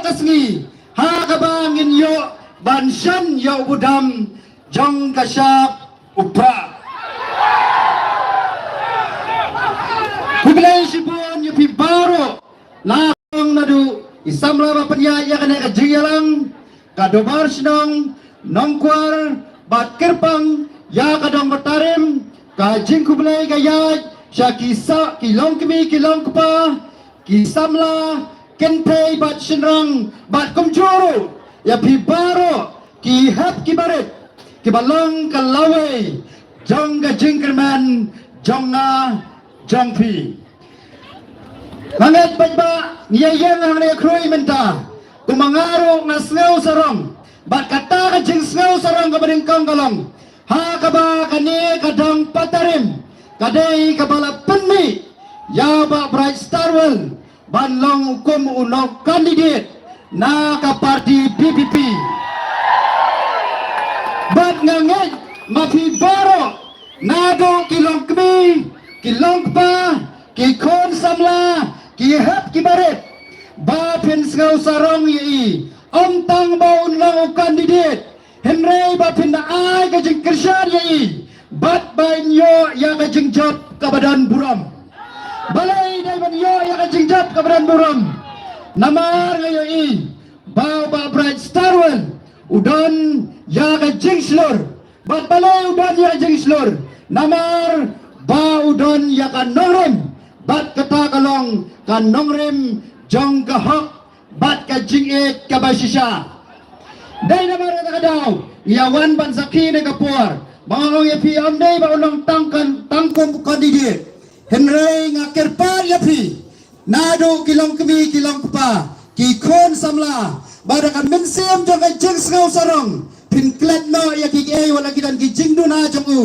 kasngi ha kabangin yo banshan yo budam jong kasyap upra kubilay sibon yo pibaro lakong nadu isamla bapanya ya kana kajiyalang kadobar sinong nongkwar bat kerpang ya kadong batarim kajing kubilay gayat sya kisa kilong kemi kilong kepa kisamla kentay bat sinrang bat kumjuru ya pibaro ki hap ki barit ki balong kalaway jong ga jingkerman jong nga jong pi mangat bajba ngiyayang ang krui menta kumangaro nga sngaw sarong bat kata ka jing sngaw sarong kabadingkong kalong ha kaba kani kadang patarim kadai kabala penmi ya ba bright starwell banlong hukum unok kandidat na ka parti PPP bat nganget mafi baro nado kilong kemi kilong pa ki kon samla ki hap ki baret ba pen sngau sarong yi om tang ba unlong kandidat henry ba pen na ai ka jing kersyar yi bat bain yo ya ka jing job ka badan buram balai dai ban yo ya ka jing job ka badan buram namar ngayo i ba ba bright starwell udon ya ka jing slur bat balai udon ya jing slur namar ba udon ya ka nongrem bat kata kalong ka nongrem jong ka hok bat ka jing it ka basisya dai namar ka daw yawan ban saki ne kapur mga ong yapi amday ba unang tangkong kandidat henry nga kerpar yapi nado kilong kemi kilong pa kikon samla badakan mensiam jong kay jing sngau sarong pinklet no ya kikay wala kidan kijing duna jong u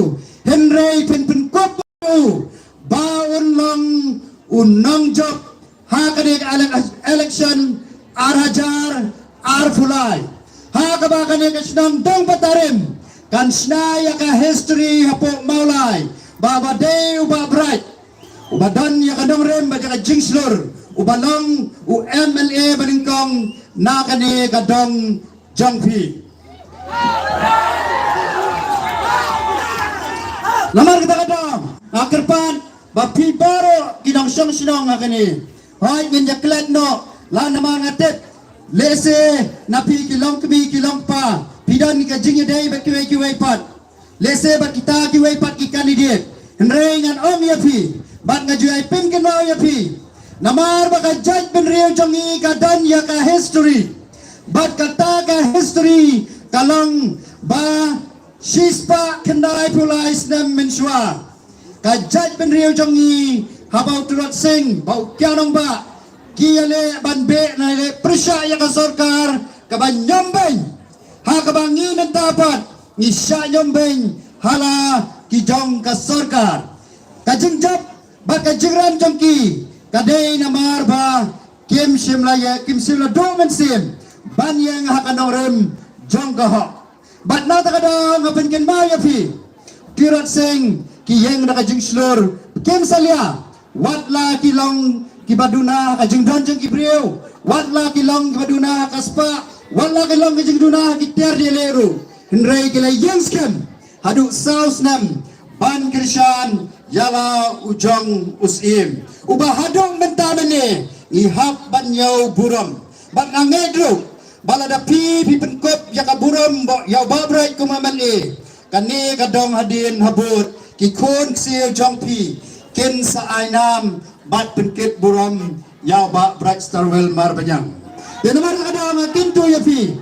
henry kop u baon long unang job hakadik election arhajar arfulay hakabakanik asnang dong patarim kan snaya ka history hapo maulay baba day uba bright ubadan ya kadong rem ba ka jingslor ubalong u MLA balingkong na kani kadong jongpi lamar kita kadong akerpan ba pibaro kinong siyong sinong akani hoy nginjaklet no la naman ngatet lese na pi kilong kemi kilong pa pidan ni kajing day ba kiway pat lese ba kita kiway pat ki kandidat henry ngan om yapi bat nga juay pin kenwa yapi namar ba ka judge ben rio jongi ka dan ya ka history bat kata ka history kalong ba shispa kendai pulai snam menswa ka judge ben rio jongi habau turut sing bau kyanong ba kiyale banbe na le presya ya ka sarkar ka banyombeng ha kabangin ang dapat ni siya nyombeng hala kijong ka sarkar kajingjap ba kajingran jongki kadai namar ba kim simlaya kim simla domen sim banyang hakanorem jong kahok bat na takadang ngapenken maya pi kirat sing kiyeng nakajing slur kim salya watla kilong kibaduna kajing donjong kibriyo watla kilong kibaduna kaspa wala kilong kajing duna kityar di leru henry kilay yengskem hadu saus nam ban kirsyan yala ujong usim ubah hadong mentamene ihap banyaw buram bat ngedro balada pi penkop yaka buram yaw babray kumamali kani kadong hadin habut kikun sil jong pi kin sa ainam bat penkit buram yaw ba bright starwell marbanyang yan naman kadang tinto yapi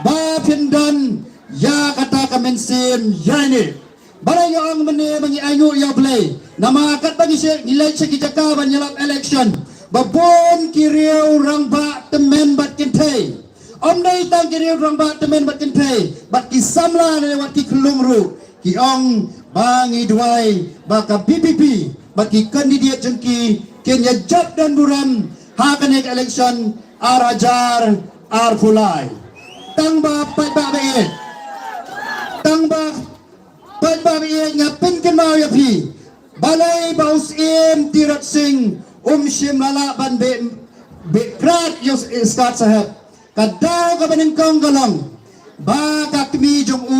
ba pindan ya kata kamensim yani balay ang mani mangi ayu ya play namakat bagi nilai sekijaka banyalap election babon kiriu rangba temen bat kintay omday tang kiriu rangba temen bat kintay bat kisamla lewat ki kelumru ki ong bangi duai baka PPP bat ki kandidat jengki kenya jab dan buram hakanek election arajar arfulay tangba patba bae tangba patba bae ngapin kenau yapi balai baus im tirat sing shim lala ban be krat yos iskat sahab Kadaw ka baningkong galong. Baka kami jong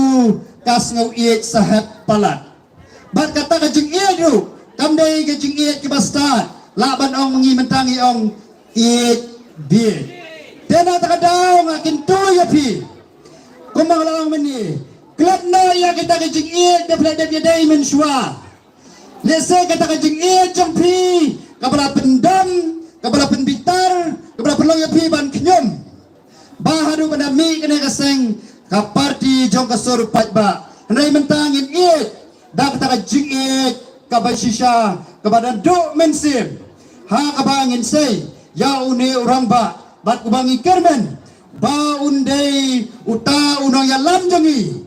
kas ngaw iit sa het palat. Bat kata ka jing iit ru. Kamday ka jing iit kibasta. Laban ong mangimantangi ong iit bir. Tena takadaw nga kintuya pi. Kumang lang mani. Klat no ya kita ka jing iit. Dapla dapya day menswa. Lese kata ka jing iit jong pi. Kabala pendam. Kabala penbitar. Kabala pelong ya pi ban kenyum. Baharu pada mi kena kaseng. Ka parti jong ka sorupat ba. Henry mentangin iit. Dak taka jing iit. Kabasisya. Kabada do mensim. Ha kabangin say. Ya une orang ba. Bat kubangi kermen. Ba unday. Uta unang ya lamjongi.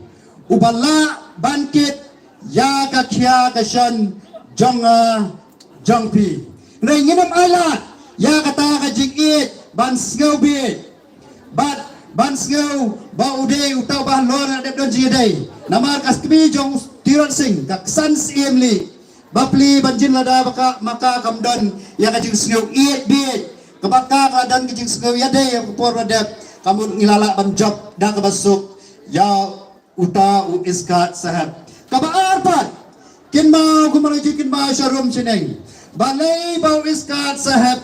Ubala bangkit. Ya kakya kasyan. Jongpi. Henry nginam alat. Ya kata ka jing iit. Ban sngau biit. Bat bansngau ba uday utaw ba lor na debdon jiday namar kas kbi jong tirot sing kaksan siemli bapli banjin lada maka kamdon ya kajing sngau iet biet kabaka kadan kajing sngau yaday por radep kamu ngilala ban job da kabasuk ya uta u iskat sahab kabaar pat kin mau kumaraju kin mau sharum chineng balai bau iskat sahab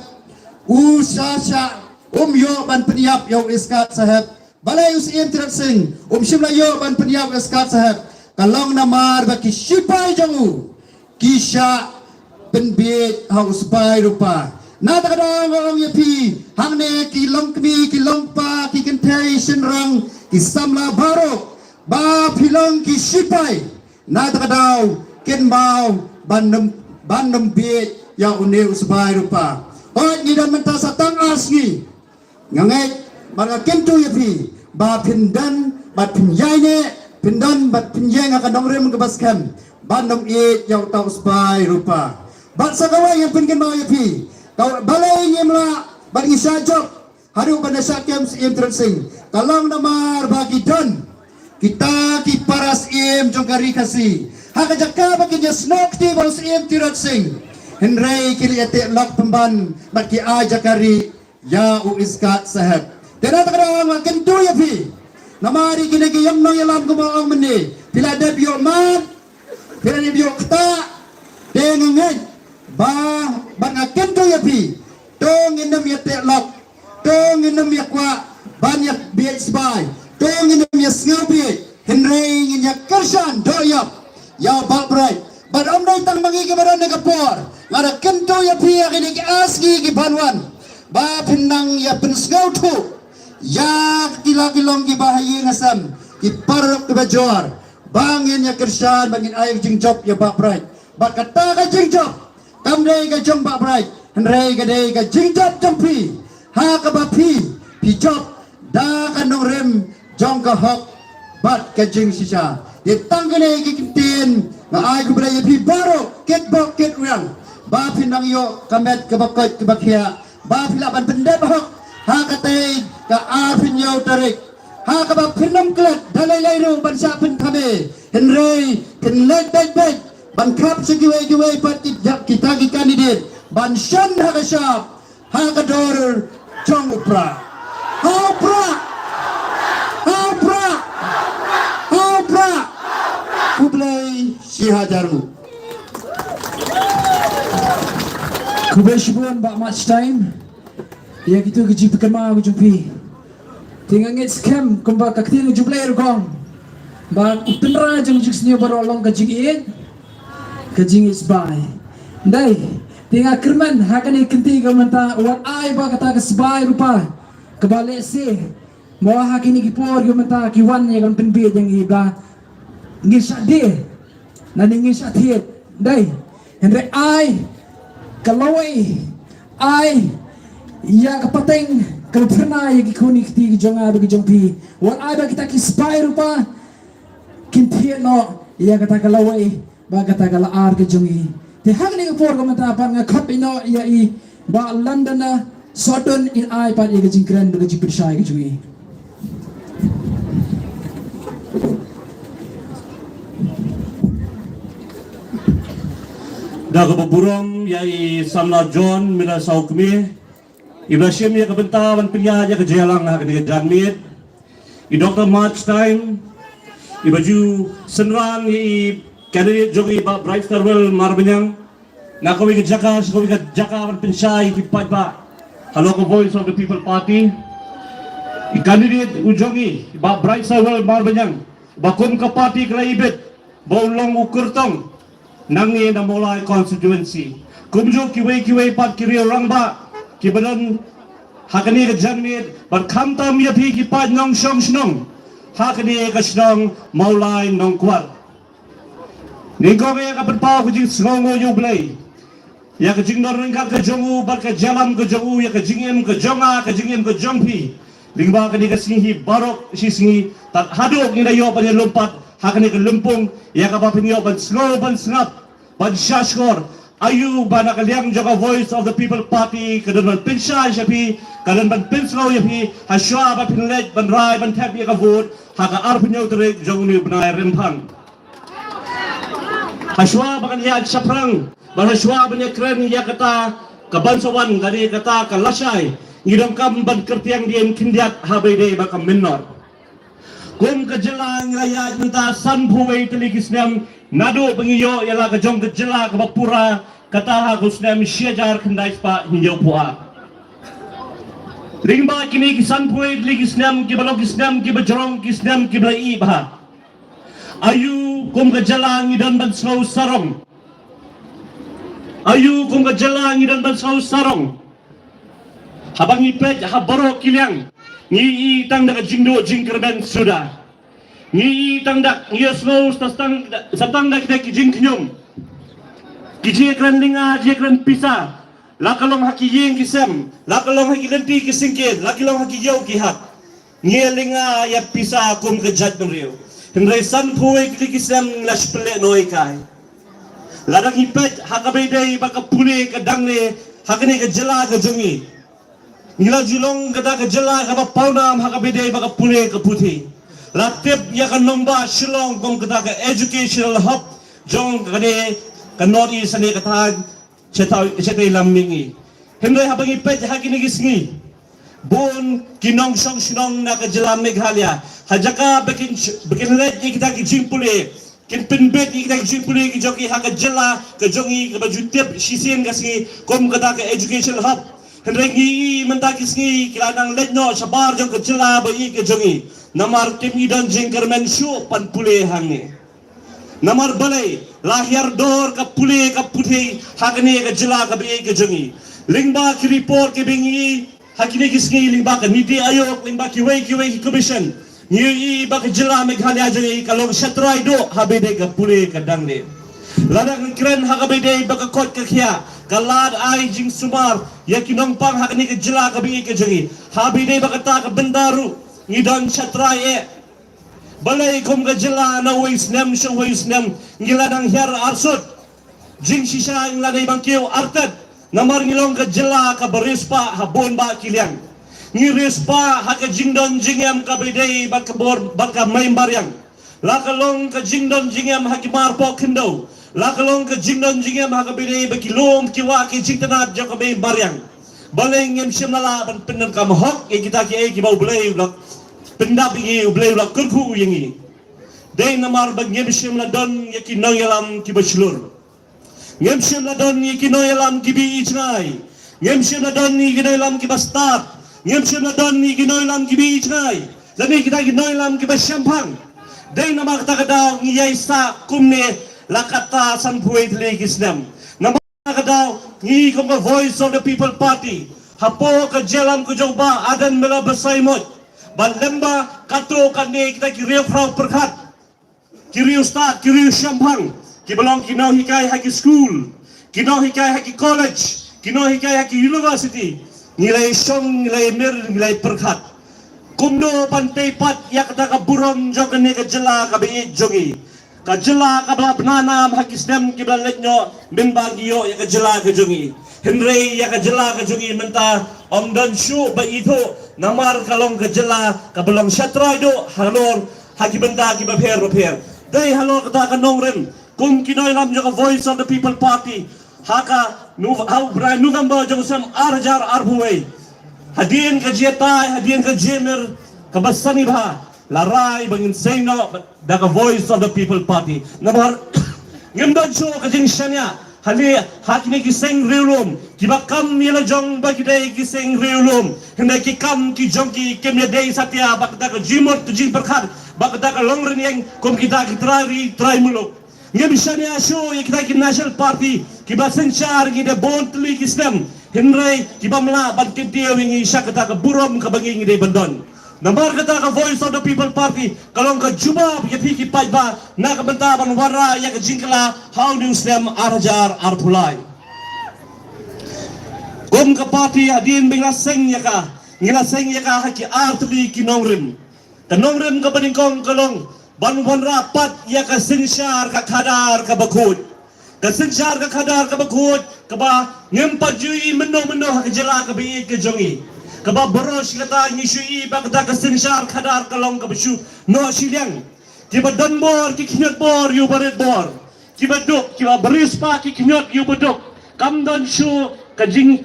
usasha yo ban penyap yo iskat sahab balai usiem tirat sing shimla yo ban penyap iskat sahab kalong namar baki sipai jangu kisha penbit haus bai rupa na takadang ong yapi hangne kilong kmi kilong pa ki kentei senrang ki samla barok ba pilong ki sipai na takadaw ken mau bandem bit ya une usbai rupa oi ni dan menta satang asngi ngangai mga kintu yapi ba pindan bat pinyay ne pindan bat pinyay nga kanong rin magkabaskan bandong it yaw taos bay rupa bat sa kaway yang pinkin mga yapi balay niya mula bat ngisajok haru ba na sakyam si im transing kalong namar bagi don kita ki paras im jong kari kasi hakajaka bagi niya snok ti bang si im tiratsing henry kili ete lok pemban bat ki aja kari ya u iskat sahab tena takadang mga kintu yapi namari kinagiyam no yalam kumaong meni pila de biyo man pila de biyo kta dengengen ba nga kintu yapi tong inam yate lok tong inam yakwa banyak biya isbay tong inam yasngabi henry nginyak kersan doyap ya balbray but omday tang mangikibaran nagapor ngara kintu yapi akinigi asgi kibanwan ba pinang ya pensgau tu ya kilong gibahayi ngasam kiparok kibajor bangin ya kersan bangin ayag jing job ya ba bright ba kata ka jing job kamday ka jong ba bright henry ka day ka jing job jampi ha ka ba pi job da ka nong rem jong ka hok bat ka jing sisa ditangkane kikitin na ay kubra ya pi baro ket bok ket riang ba pinang yo kamet kabakot kabakya ba pilaban pendep hok ha katay ka afin yaw tarik ha ka ba pinam klet dalay layro bansa pin kami henry kinlet beg bangkap segiway pat kita ki kandidat bansan ha ka syap ha ka dor jong upra ha upra kublay si hajaru Kubeshibuan ba much time ya gitu keji pekema aku jumpi tinggal ngit scam kumba kakti ngu jumplayer kong ba penra jeng jiksnya baru long kajing it kajing is by dai tinggal kerman hakan ikenti kamanta wat ai ba kata kesbai rupa kebalik si mau hakin ikipor kamanta kiwan ya kan penbi yang iba ngisat dia nani ngisat hit dai henry ai kalaway ay ya kapateng kalpana ya gikuni kiti gijonga do gijongpi wat ay ba kita kispay rupa kintian no ya kata kalaway ba kata kalaar gijongi te hagni upor ko matapan nga kapino ya i ba London na sodon in ay pa ya gijingkran do gijipirsay gijongi Daga baburong yai samna John mila saukmi Ibrahim ya kebentawan pria ya kejalang ha ke janmit. I Dr. March time. I baju senran i candidate jogi ba Bright Starwell marbanyang. Na ko wi jaka ban pensai ti pa. Hello ko Voice of the People Party. I candidate ujogi ba Bright Starwell marbanyang. Bakun ka party kraibet. Baulong ukurtong. Nangi na mulai constituency. Kumjo kiwe pat kiri orang ba. Kibadan hakani ka janmit but kamtam ya pi kipad nong shong shnong hakani ka shnong maulay nong kwar ningko ka berpau ku jing sngongo yu blay ya ka jing noreng ka jongu bar ka jalam ka jongu ya ka jingem ka jonga ka jingem ka jongpi lingba ka ni ka singi barok si singi tat hadok ni dayo pa ni lompat hakani ka lumpong ya ka papinyo ban sngo ban snap ban shashkor ayu bana kaliang jaga Voice of the People Party kadon ban pinsha shapi kadon ban pinslo yapi haswa ba pinlet ban rai ban tap ya ka vote haka arpunyo tere jong ni bnai rempang haswa ba kan ya saprang ban haswa ban ya kren ya kata kabansawan gari kata kalasai ngidong kam ban kertiang diem kindiat habede ba kam minor kum kejelang rakyat minta sanpuway telikisnam nado pengiyo ialah kejong kejela kebapura kata hagusnam syajar kendai pa hinjau puak ringba kini kisan puway telikisnam kibalok kisnam kibajorong kisnam kiblai bah ayu kum kejela ngidan ban sau sarong ayu kum kejela ngidan ban sau sarong habang ipet habaro kiliang ngi tang dak jingdo jingkerban sudah ngi tang dak yeslo satang dak jing knyum kiji ekran linga je ekran pisa la kalong haki yeng kisem la kalong haki lenti kisingkin la kalong haki yau kihat ngi linga ya pisa kum kejat nriu hendrai san phuai kisem la spele noi kai ladang ipet hakabedai bakapune kadangne hakane ke jela ke jongi ngila julong kada ke jela ka paunam hakabedai bakapune ke putih latip ya kan nomba shillong gom kada ke educational hub jong kane ka north east ane kata chetai lammingi hendai habang ipet hakini gisngi bon kinong song shnong na ka jela meghalaya hajaka bekin red kita ki jimpule kin pinbet kita ki jimpule ki joki haka jela ka jongi ka baju tip shisien gasngi kom kada ke educational hub hendai ngi mentaki sngi kilanang letno sabar jong ka jela ba i ka jongi namar tim idan jengkermen shu pan pule hangi namar balai lahir dor ka pule ka putih hakne ka jela ka be ka jongi lingba ki report ke bingi hakine kisngi lingba ka niti ayok lingba ki wei commission ngi ba ka jela meghalaya jongi kalong shatrai do habede ka pule ka dangle ladang kren hakabede ba ka kot ka khia kalad ai jing sumar ya kinong pang hakne ka jela ka be ka jongi habede ba ka ta ka bendaru ngidon shatrai balai kum ka jela na wisnem shu wisnem ngiladang her arsut jing shisha ngladai bangkiu artat namar ngilong ka jela ka berispa habon ba kiliang ngirispa ha ka jingdon jingem ka bedai ba ka bor ba ka main baryang la kalong ka jingdon jingem ha ki mar po khindo la kalong ka jingdon jingem ha ka bedai ba kilom kiwa ki jingtanat jo ka main baryang balai ngem shimala ban pinam ka mahok e kita ki bau bulai blok pendap ini ublay ulah kerku yengi. Day namar bag ngemshim ladon yaki noyalam ki bachelor. Ngemshim ladon yaki noyalam ki bi ichnai. Ngemshim ladon yaki noyalam ki bastat. Ngemshim ladon yaki noyalam ki bi ichnai. Lami kita yaki noyalam ki basyampang. Day namar kata kadaw ngiyay sa kumne lakata sanpuay tali kisnam. Namar kata kadaw ngi kumka Voice of the People Party. Hapo ka jelam ko jawba adan mela basaymot. Balemba katro kane kita kiriu frau perkat kiriu start kiriu shampang kibalong kino hikai haki school kino hikai haki college kino hikai haki university nilai song nilai mir nilai perkat kumdo pantai pat ya kata ka buron jogane ka jela ka be jogi ka jela ka bla banana haki stem kibal letnyo bimbagio ya ka jela ka jogi Henry ya ka jela ka jogi menta om dan shu ba ito namar kalong kejela kabelong syatrai do halor haki benda haki bapher dai halor kata kanong rem kum kinoy lam jo Voice of the People Party haka nu hau bra nu gamba jo sam arjar arbuwe hadin ka jetai, hadin ka jemer, kabasani ba, laray bangin seno, daga voice of the people party. Namar, ngimdan show ka jing shanya, hali hakini kiseng riulum, kibakam yela jong bagidai kiseng riulum, hindi kikam ki jong ki kemya day satya, bakda ka jimot tu jing berkat, bakda ka longren yang kom kita try muluk. Ngem shania show kita ki national party kiba senchar ki de bon tuli kistem hinrai kiba mla ban ketiau wingi syakata ka burom ka bangi de bandon nambar kata ka voice of the people party kalong ka juba ki pi ki pajba na ka benta ban wara ya ka jingkala how news them arjar arpulai kom ka party adin bingla seng ya ka ngila seng ya ka ki artli ki nongrim ka nongrim ka baningkong kalong ban rapat ya ka sinsyar ka kadar ka bakut ka sinsyar ka kadar ka bakut ka ba ngempat jui meno ka jela ka bi ke jongi ka ba boros kata ngisui ba ka sinsyar kadar ka long ka besu no siliang ki ba don bor ki knyot bor yu baret bor ki ba duk ki ba beris pa ki knyot yu beduk kam don shu ka jing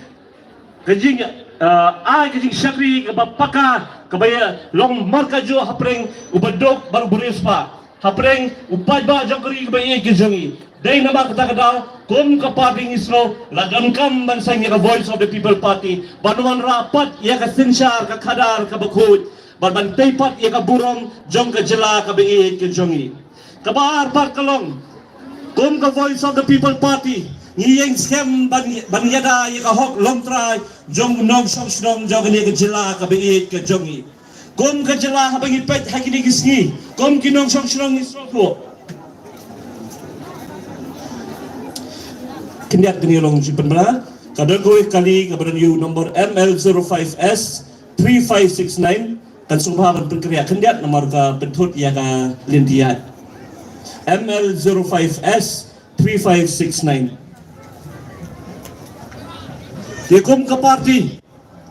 ai ka jing syakri ka ba paka kabaya long marka jo hapreng ubadok baru berispa hapreng upad ba jangkari kabaya gijangi dai nama kata kadal kom ka party islo lagan kam bansang ya ka voice of the people party banuan rapat ya ka sinsyar ka kadar ka bakut ban teipat ya ka burom jong ka jela ka bei gijangi kabar par kalong kom ka voice of the people party ngiyeng scam ban yada ya ka hok long try jong nong song snong jong ni ka jela ka bei ka jongi kom ka jela ha bangi pet ha kini gisngi kom kinong song snong ni soko kinyak ni long simpen bala kadang ko kali kabaran you nomor ML05S 3569 kan sumbahan berkria kinyak nomor ka pentut ya ka lindiat ML05S 3569 Yekum ke parti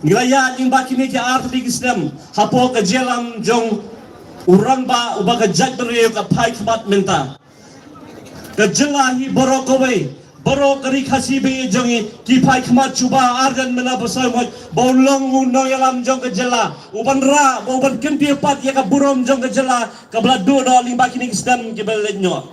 ngilaya yang bakini ke arti Islam hapo ke jelam jong urang ba ubaga jat beriyo ka pai khabat menta ke jelahi boro kowe boro kari khasi be jongi ki pai khamat chuba argan mena bosai mo bolong uno yalam jong ke jela uban ra uban kenti pat ya ka burom jong ke jela ka bladu do ling bakini Islam ke belenyo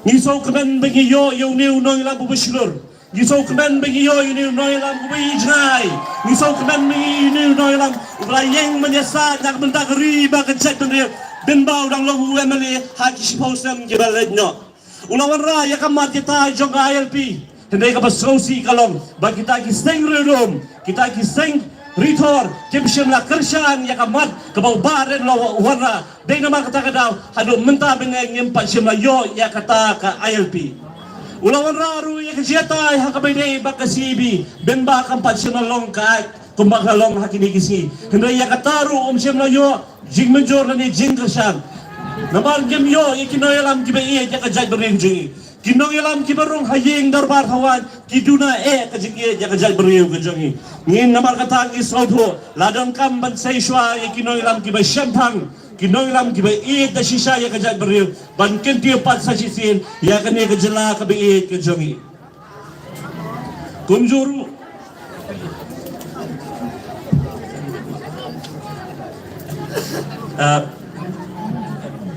ngiso keben begi yo ni uno yalam bubushulur Gisau kemen bagi yo ini noilam kubi ijnai. Gisau kemen bagi ini noilam ulayeng menyesat nak bentak riba kecek tendiri bin bau dang long UMLA haki siposem kebaledno. Ulawan raya kamat kita jong ILP. Hendai ka basosi kalong bagi kita kiseng redom kita kiseng ritor kebisem la kershan ya kamat kebau baren lo warna dei nama kata kadau hadu menta bengeng nyempat sem la yo ya kata ka ILP. Ulawan raru ya kejiatai hakabay bakasibi ben ba kampat sinalong ka kumbakalong hakini kisi hendai ya kataru siyam layo jing major na ni jing kasang namal gem yo ikinoyalam kiba iya ya kajay berenji kinoyalam kibarong hayeng darbar hawan kiduna kajing iya ya kajay berew kajangi ngin namal katang isodho ladang kam bansay shwa ikinoyalam kiba shampang kinoilam kiba da shisha ya kajat beriu ban kenti pat sa sisin ya kani kajela kabi ke jongi kumjuru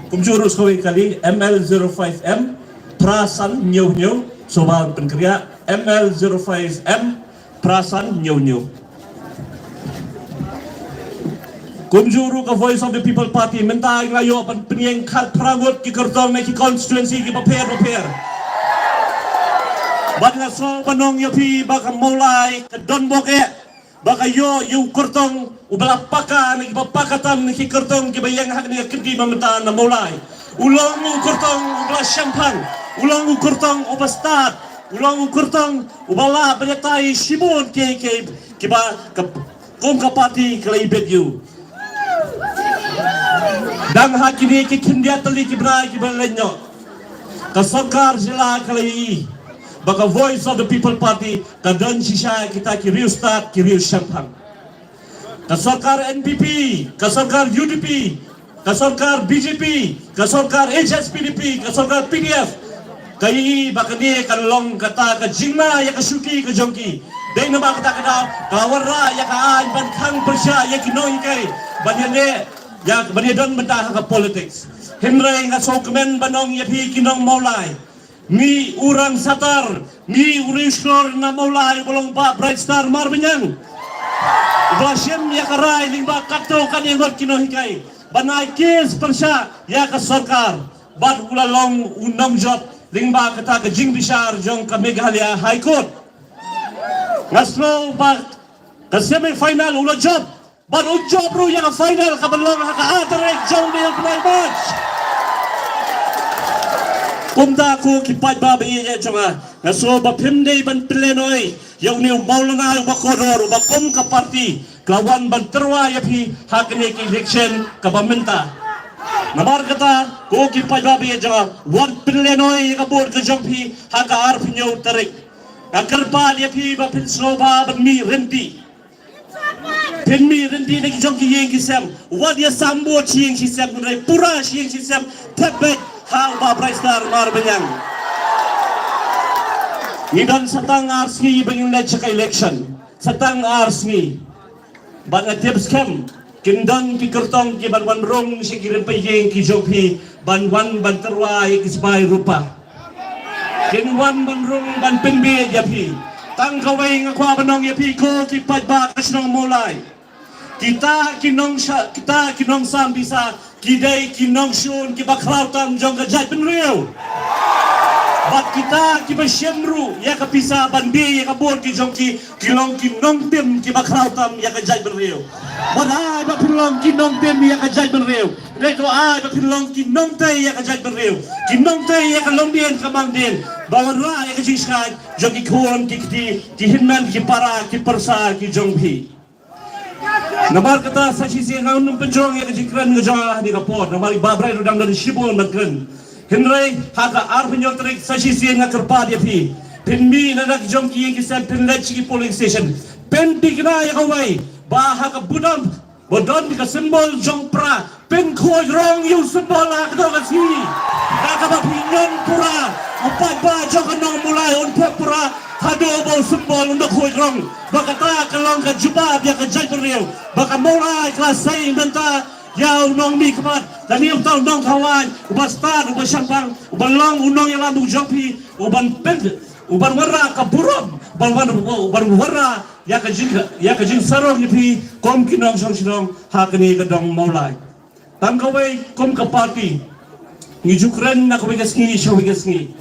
kumjuru skowi kali ML05M prasan nyew sobat penkria ML05M prasan nyew Kumjuru ka Voice of the People Party menta ngayo pan penieng khat prangut ki kertong me ki constituency ki paper bat nga so panong yo pi baka mulai ka don boke baka yo yung kertong ubala paka ni papakatam ni ki kertong ki bayang hak ni kindi mamenta na mulai ulang mu kertong ubala champagne ulang mu kertong ubastat ulang mu kertong ubala banyatai shibon ke ba kom ka party kalaibet you dang hakini ki kindia tali ki brai ki belenyo ka sarkar jila kalai baka Voice of the People Party ka dan shisha kita ki real start ki real champagne ka sarkar NPP ka sarkar UDP ka sarkar BJP ka sarkar HSPDP ka sarkar PDF kai baka ni kan long kata ka jingma ya ka suki ka jongki Deng nama kata kena kawara ya kaan ban kang persya ya kinoi kai banyak ya banyak don mentah ke politics. Henry ngasokemen banong ya pi kinong maulai. Mi urang satar, mi uriskor na maulai bolong pa bright star mar benyang. Basyem ya karai lingba kato kan yang got kinoi kai. Banai kes persya ya ke sarkar. Bat ulalong unang job lingba kata ke jing bisar jong ke Meghalaya High Court. Ngaslo ba ke semi final ulo job baru job ru yang final kabalong haka atere jong dia play match kumda ko kipat ba biye chunga ngaslo ba pimde ban plenoi yang ni maulana ba koror ba kum ka party kawan ban terwa ya phi hakne ki election ka bamenta namar kata ko kipat ba biye chunga wan plenoi ka board ka jong phi haka ar phinyo tarik Agarpal ya pi ba pin sloba ba mi rendi pin mi rendi na kijong ki yeng kisam wad ya sambo chiyeng kisam kunai pura chiyeng kisam tebet hal ba bright star mar benyang ngidon satang ars ngi bengin na chaka election satang ars ngi ba na tips kem kindon ki kertong ki ban wan rong si kirim pa yeng ki jong pi ban wan ban terwa ki spai rupa Kinwan banrung ban pinbi yapi tang kawai ngakwa banong yapi ko kipat ba kasnong mulai kita kinong sam bisa kidai kinong shun kibaklaw tam jong kajat penriu bat kita kibasyemru ya kapisa bandi ya kabur ki jong ki kinong tim kibaklaw tam ya kajat penriu badai ba pinlong kinong tim ya kajat penriu Reto ay ba pinlong kinong tay ya kajat penriu kinong tay ya kalombian kamang din Bawara ya kajing sky jong ki kuon ki hinman ki para ki persa ki jong phi Nabar kata sa sisi ngaun penjong ya kajing kran ngajah di kapot namari babrai rodang dari shibon magkren Henry haka ar penyok terik sa sisi ngakerpa dia phi pinmi nadak jong ki san pinlech ki polling station pen tikna ya kawai ba haka budam bodon ka simbol jong pra pen khoi rong yu simbol ak do ka si ka ba pinyon pura upat ba jong kanong mulai on pura hado bo simbol untuk khoi rong baka ta kalong ka jubab ya ka jai beriu baka mulai kelas sai benta ya unong mi kamat dan ni utang dong kawan ubastar ubasyambang ubalong unong yang lambu jopi uban pen uban warra ka burom uban warra ya ka jing sarong ni kom kinong song hakni ka dong mulai tangkawai kom ka party ni jukren na ko bigasngi show bigasngi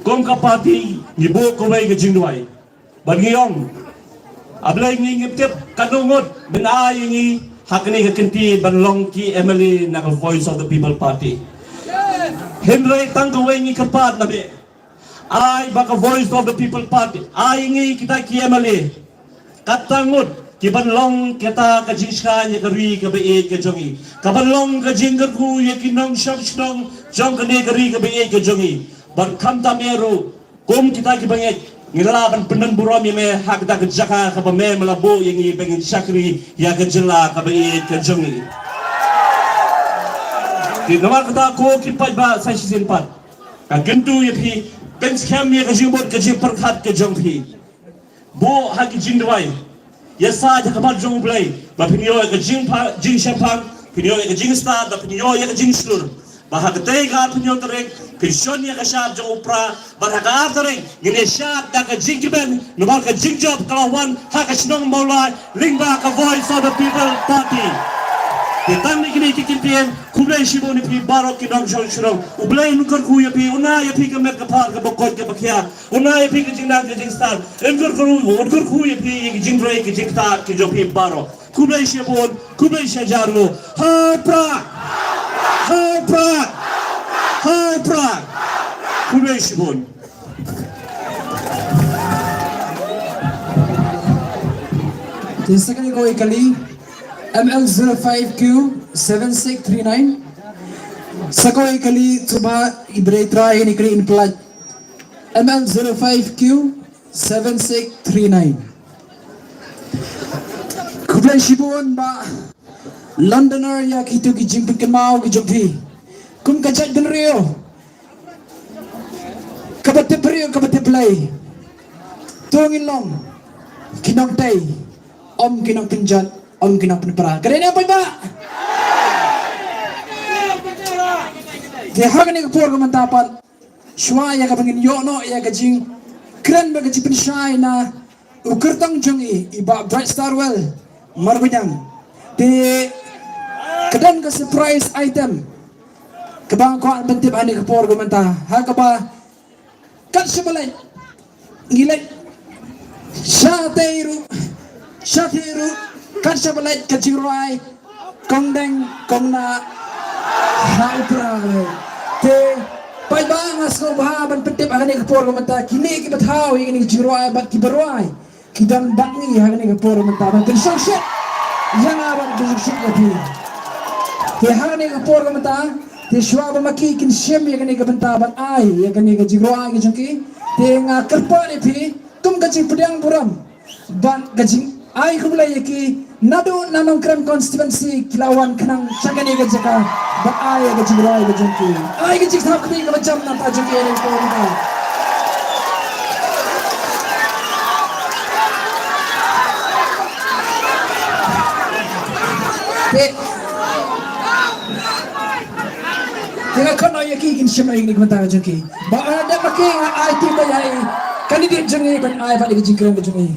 kom ka party ni bo ko wai ka jingwai bagiyong ablay ngi ngiptip kanungot benay ngi hakni ka kinti banlong ki Emily na ka voice of the people party Henry tangkawai ngi kapat na be ay baka voice of the people party ay ngi kita ki Emily katangut kibanlong kita kajingska nya kari ka be ka jongi kabanlong ka jingger ku ya kinong shong jong ka ne kari ka be ka jongi bar kam tameru kum kita ki banget ngelaban penen buram me hak da ka jaka ka ba me malabo yang i bengin shakri ya ka jela ka be ka jongi di nomor kata ko ki pa ba sa season 4 ka gentu ya pi ben scam ya ka jimbot ka jing perkhat ka jong pi bo hak jing dwai ya sa ja kamal jong blai ba pinyo ka jing champang pinyo ka jing star da pinyo ka jing slur ba hak tay ka pinyo terek pension ya ka syab jong upra ba hak ar terek ngene syab da ka jing ben nomor ka jing job kalawan hak snong maulai lingba ka voice of the people party Ditang ni kini kikintian kublai shibo ni pi barok kinong shong ublai nukar ku ya pi una ya pi kamer kapar ka bokot ka bakya una ya pi kijing nang kijing star engkar ku ya pi kijing roi kijing ta kijo pi barok kublai shibo kublai shajarlo hai pra kublai shibo Tisa kali ko ikali ML05Q7639 Sakoy kali coba ibre try ini kali inplat ML05Q7639 Kublai shibon ba Londoner ya kitu gijimpin kemau gijumpi kum kajat den rio kabate play tungin long kinong tay, kinong pinjan, kinong pinpara. Kaya niya pa ba? Di hagan ni kapur kamantapan, shwa ya kapangin yono ya kajing keren ba kajing pensyay na ukertang jungi iba Bright Starwell margunyang. Di kadan ka surprise item kabang ko ang bantip ani kapur kamanta haga ba kan siya balay ngilay Shateru kan siya balay kajing ruay kong deng kong na haupra te pai bangas ko bahaban petip akan ikapor kamanta kini kibathaw ini jiroay bat kibaroy kidan bangi akan ikapor kamanta ban shit yang aban shit lagi te akan ikapor kamanta te shwa ba makikin shem akan ikabanta ban ai akan ikajiroay kijungki te nga kerpa ni pi tum kajing pedang buram ban kajing ai kumulay yaki nado nanong kram constituency kilawan kanang syagani gajaka ba ay gajing roy gajing ki ay gajing thap kami ka macam na ta jung ni ko ka Tengah kono yaki kin shimai ni kumanta jung ki ba ada making ay ti ba yai kanidi jung ni kan ay ba gajing kram gajing ni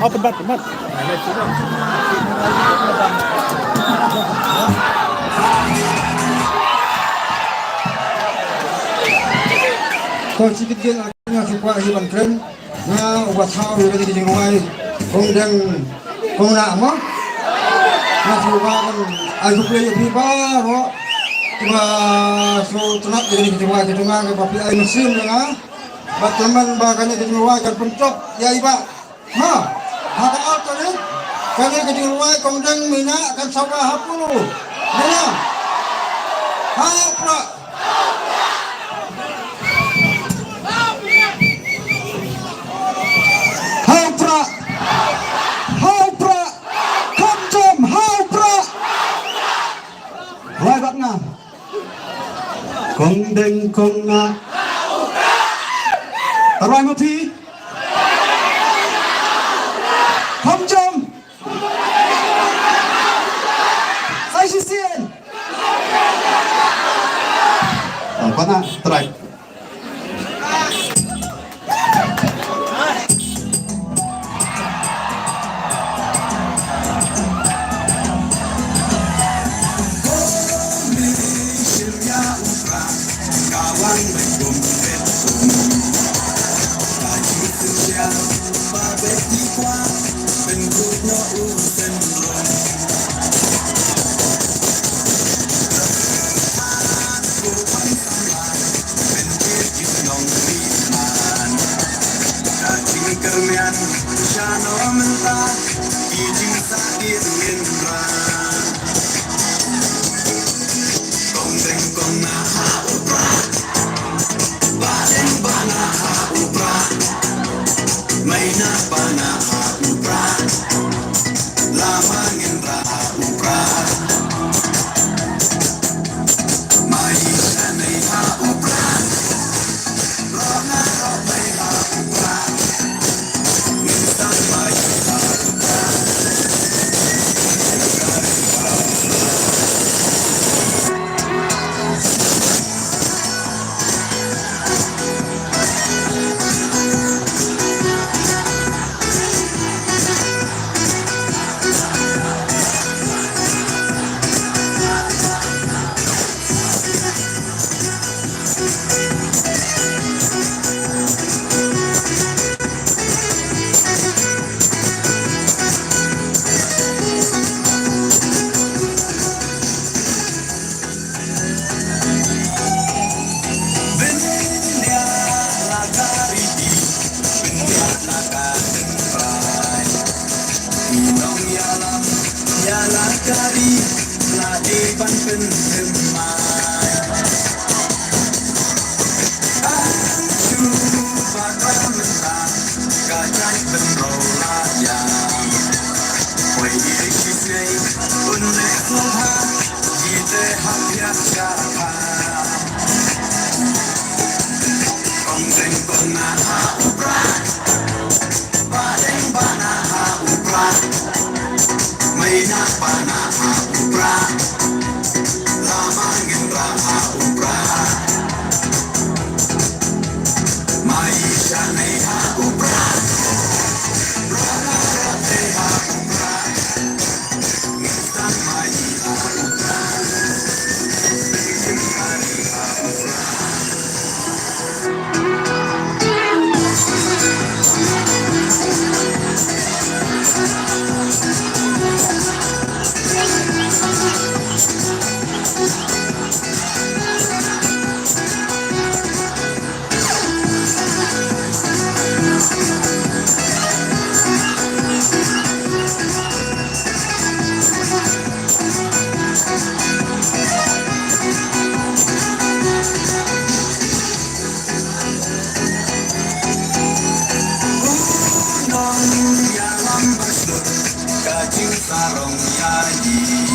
Open bar. Kau cipit gen akhirnya supaya hiban keren na ubat tahu yang di rumah kong na mo na supaya kan aku punya pipa mo cuma so tenat jadi di rumah kita nggak papi air mesin ya bat teman bahkan di rumah kan pencok ya iba ha ada auto ni kami di rumah kong mina kan sawah hapulu ya ha pra Wajib na. Kong deng kong na. Taruai mo pi. Kong jom. Sai si sien. Apa na? Try. Kong deng kong na ha upra Kacing sarong yayi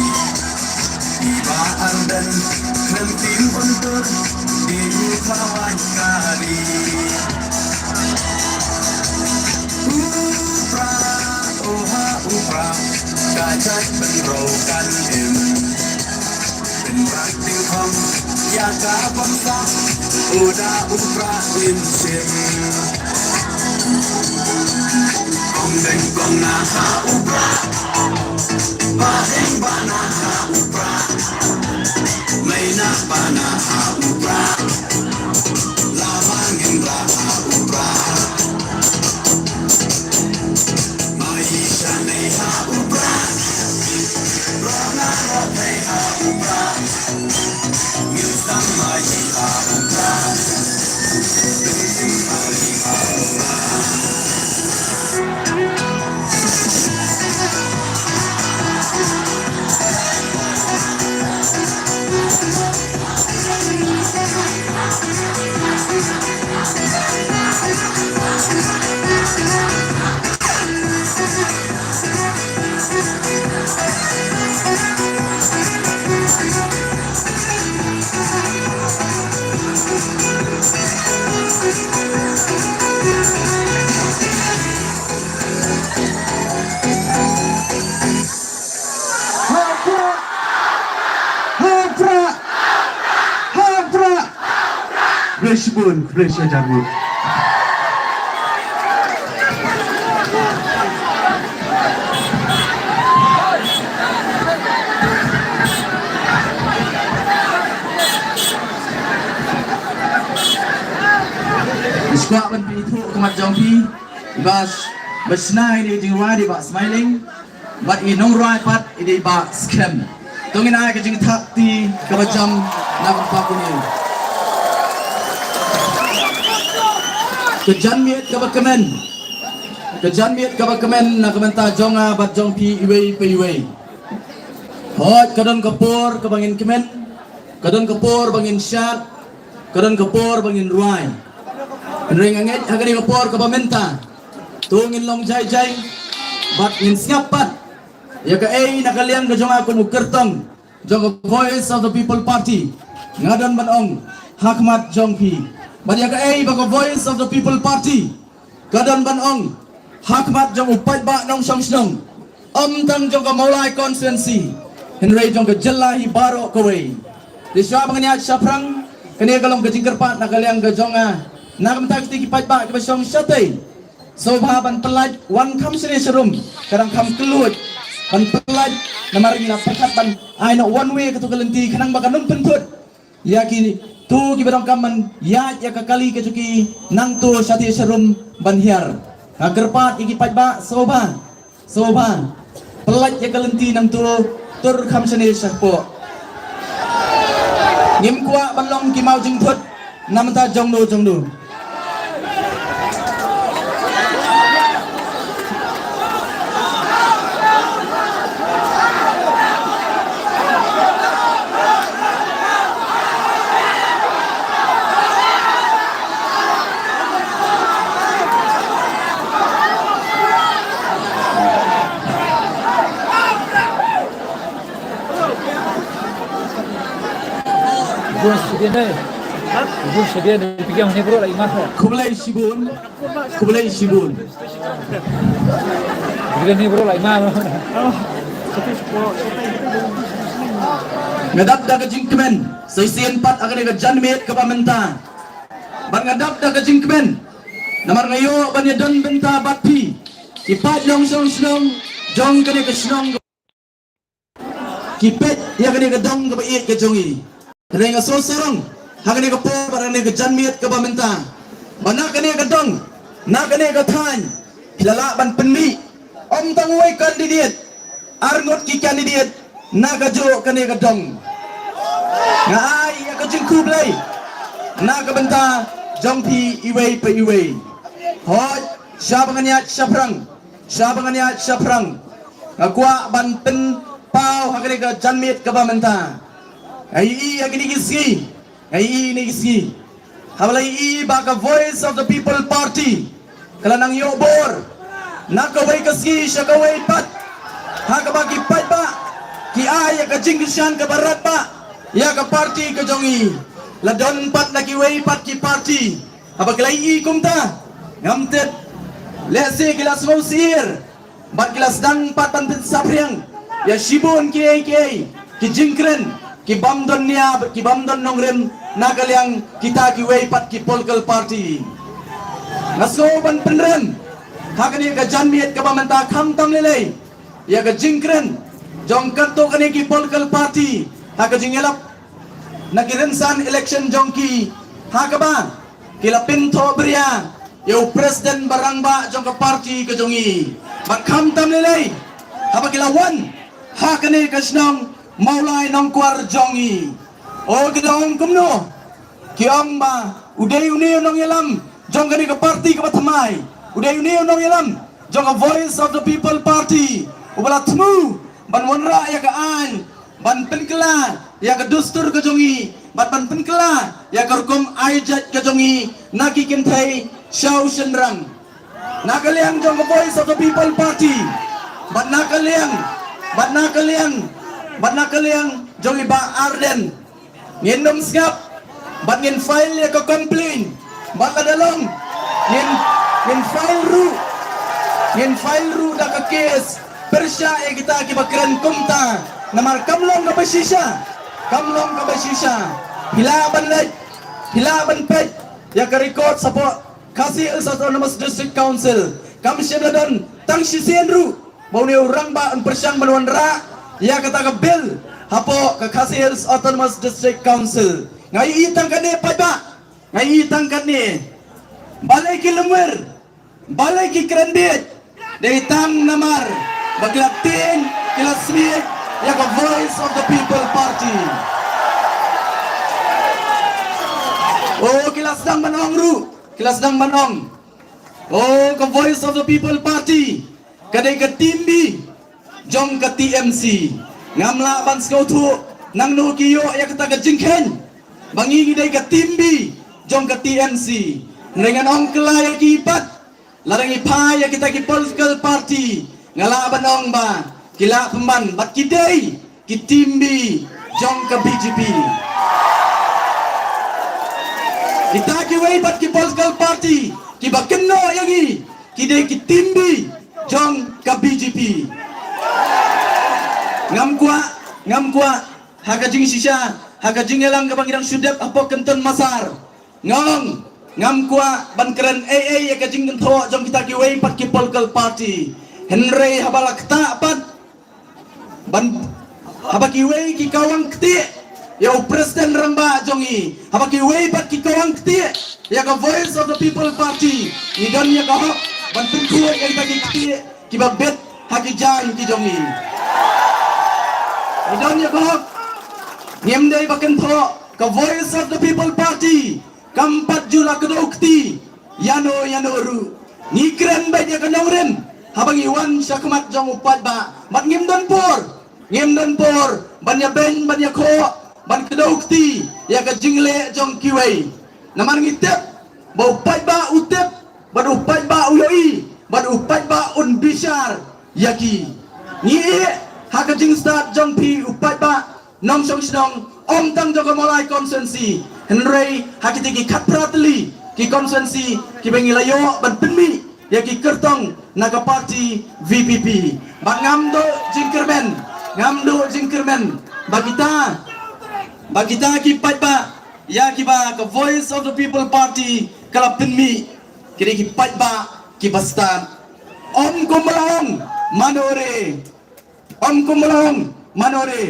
Ibaan dan kenting bentur di kawan kali Upra, oha upra Kacat benrokan im Benrak tingkong Yaka bangsa Uda upra im sim Kong deng kong naha upra Baheng bana ha upra Maina bana ha upra Lamang indra ha upra Maisha nei ha upra Rona rote ha upra Yusam mai ha upra Bintim mari ha upra Flashbone, flash ajarmu. Squad ban pi thu kamat jong pi bas basnai ni jing wa di ba smiling but i nong right pat i di ba scam tongin ai ka jing thak ti ka jam na pa ku ni kejan miet ka ba kemen na kamenta jonga bat jong pi iwei pe iwei hot kadon kapur ka bangin kemen kadon kapur bangin syat kadon kapur bangin ruai Ring angit agari kapor ka pamenta tungin long jay jay bat in siapat ya ka ay nakaliang ka jong ako mukertong jong Voice of the People Party ngadon banong Hakmat Jongpi bat ya ka ay bago Voice of the People Party kadon banong Hakmat jong upat ba nong song tang jong ka maulai constituency Henry jong ka jelahi baro kaway di siya panganyat siya prang kaniya kalong ka jingkerpat nakaliang ka jong Nak mentak tiki pat ke song syate. So ban pelaj wan kam sini serum. Kadang kam keluar. Ban pelaj namari na pakat ban ai no one way ke tu kelenti kanang bakanun pentut. Ya kini tu ki barang kaman ya kakali ke cuki nang tu syate serum ban hiar. Gerpat iki pat ba soba. Pelaj ya kelenti nang tu tur kam sini syahpo. Ngim kuak balong ki mau jingput. Nam ta jongdu. Bus dia pegang ni bro lagi masa. Kublai Shibun. Pegang ni bro lagi masa. ngadap da kejingkemen seisian 4 akan ga janmit ke pamenta ban ngadap da kejingkemen namar ngayo ban ya don benta batpi kipat long song snong jong kene ke snong kipet ya kene ke dong ke bait ke jongi kene ga so sarong ha kene ke po ban kene ke janmit ke pamenta mana kene ke dong na kene ke than hilala ban penmi om tangwai kandidat arngot ki kandidat na ka jo kene ke dong ngai ya ka jingku blai na ka benta jong pi iwei pe iwei hoi syabanganya syaprang ngakwa ban pen pau hakene ka janmit ka bamenta ai hakene giski ai ni giski hablai I ba ka voice of the people party kala nang yobor na ka wai kaski sya ka wai pat ha ka bagi pat ba ki ay ka jingsian ka barat ba ya ka party ka jongi ladon pat na ki wei pat ki party apa kelai I kumta ngamtet lese kilas mau sihir bat kilas dang pat pantin sapriang ya shibun ki jingkren ki bamdon nongrem nagaliang kita ki wei pat ki political party ngaso ban penrem hakani ka janmiet ka bamenta kham tam lele ya ka jingkren jong kanto kani ki political party haka jingelap nagirensan election jongki haka ba kila pinto bria yo president barangba jong ka party ka jongi bakham tam lele haba kila wan hakani ka snong maulai nong kwar jongi o gidong kumno kiong ba uday uniyo nong yalam jong kani ka party ka batamay uday uniyo nong yalam jong ka voice of the people party ubala tmu ban wanra ya ka an ban penkela ya ka dustur ka jongi ban penkela ya ka rukum aijat ka jongi naki kintai shaw shenrang nakaliang jong ka voice of the people party ban nakaliang jong iba arden ngendom skap bat ngin file ya ka complain bat kadalong ngin file ru da ka case persya ya kita kibakran kumta namar kamlong ka basisya hilaban pet ya ka record sa po kasi sa autonomous district council kami siya don tang sisian ru mau ni orang ba ang persyang manwanra ya kata ka bill hapo ka kasi Hills Autonomous District Council ngai itang kani pa ngai itang kani balai ki lemer balai ki krendit dari tang namar baklatin kilasmit ya ka voice of the people party oh kilas dang manong oh ka voice of the people party kadai ka timbi jong ka TMC ngamla ban skautu nang no kiyo ya kata ka jingken bangi dai ka timbi jong ka TMC dengan ong kelaya kipat larang ipa ya kita ki political party ngala banong ba kila pemban bat kidai ki timbi jong ka BJP kita ki wei bat ki political party ki bakeno yagi kidai ki timbi jong ka BJP ngam kwa haka jing sisha haka jing elang kabangirang sudep apo kenton masar ngam kwa ban keren AA ya ka jing kento jom kita ki wei pat ki political party Henry habalak ta pat ban haba ki wei ki kawang kti ya president ramba jongi haba ki wei pat ki kawang kti ya ka voice of the people party ni don ya ka hok ban tungku ya kita ki kti ki babet haki jan ki jongi idon ya kok niemdai baken tho ka voice of the people party kampat jula kedokti yano ru nikren ba dia kanawren habang iwan syakmat jong upat ba mat ngimdon por banya ben banya ko ban kedokti ya ka jingle jong kiwei naman ngitep ba upat ba utep ba upat ba uyoi ba upat ba un bishar yaki ni haka jing start jong pi upat ba nong song snong om tang jogo molai konsensi Henry hakiti ki katratli ki konsensi ki bengilayo ban penmi ya ki kertong naga party VPP bangam do jingkerben ngamdo jingkermen bagita ki patba ya ki ba ka Voice of the People Party kala penmi kini ki patba ki bastan om kumlaong manore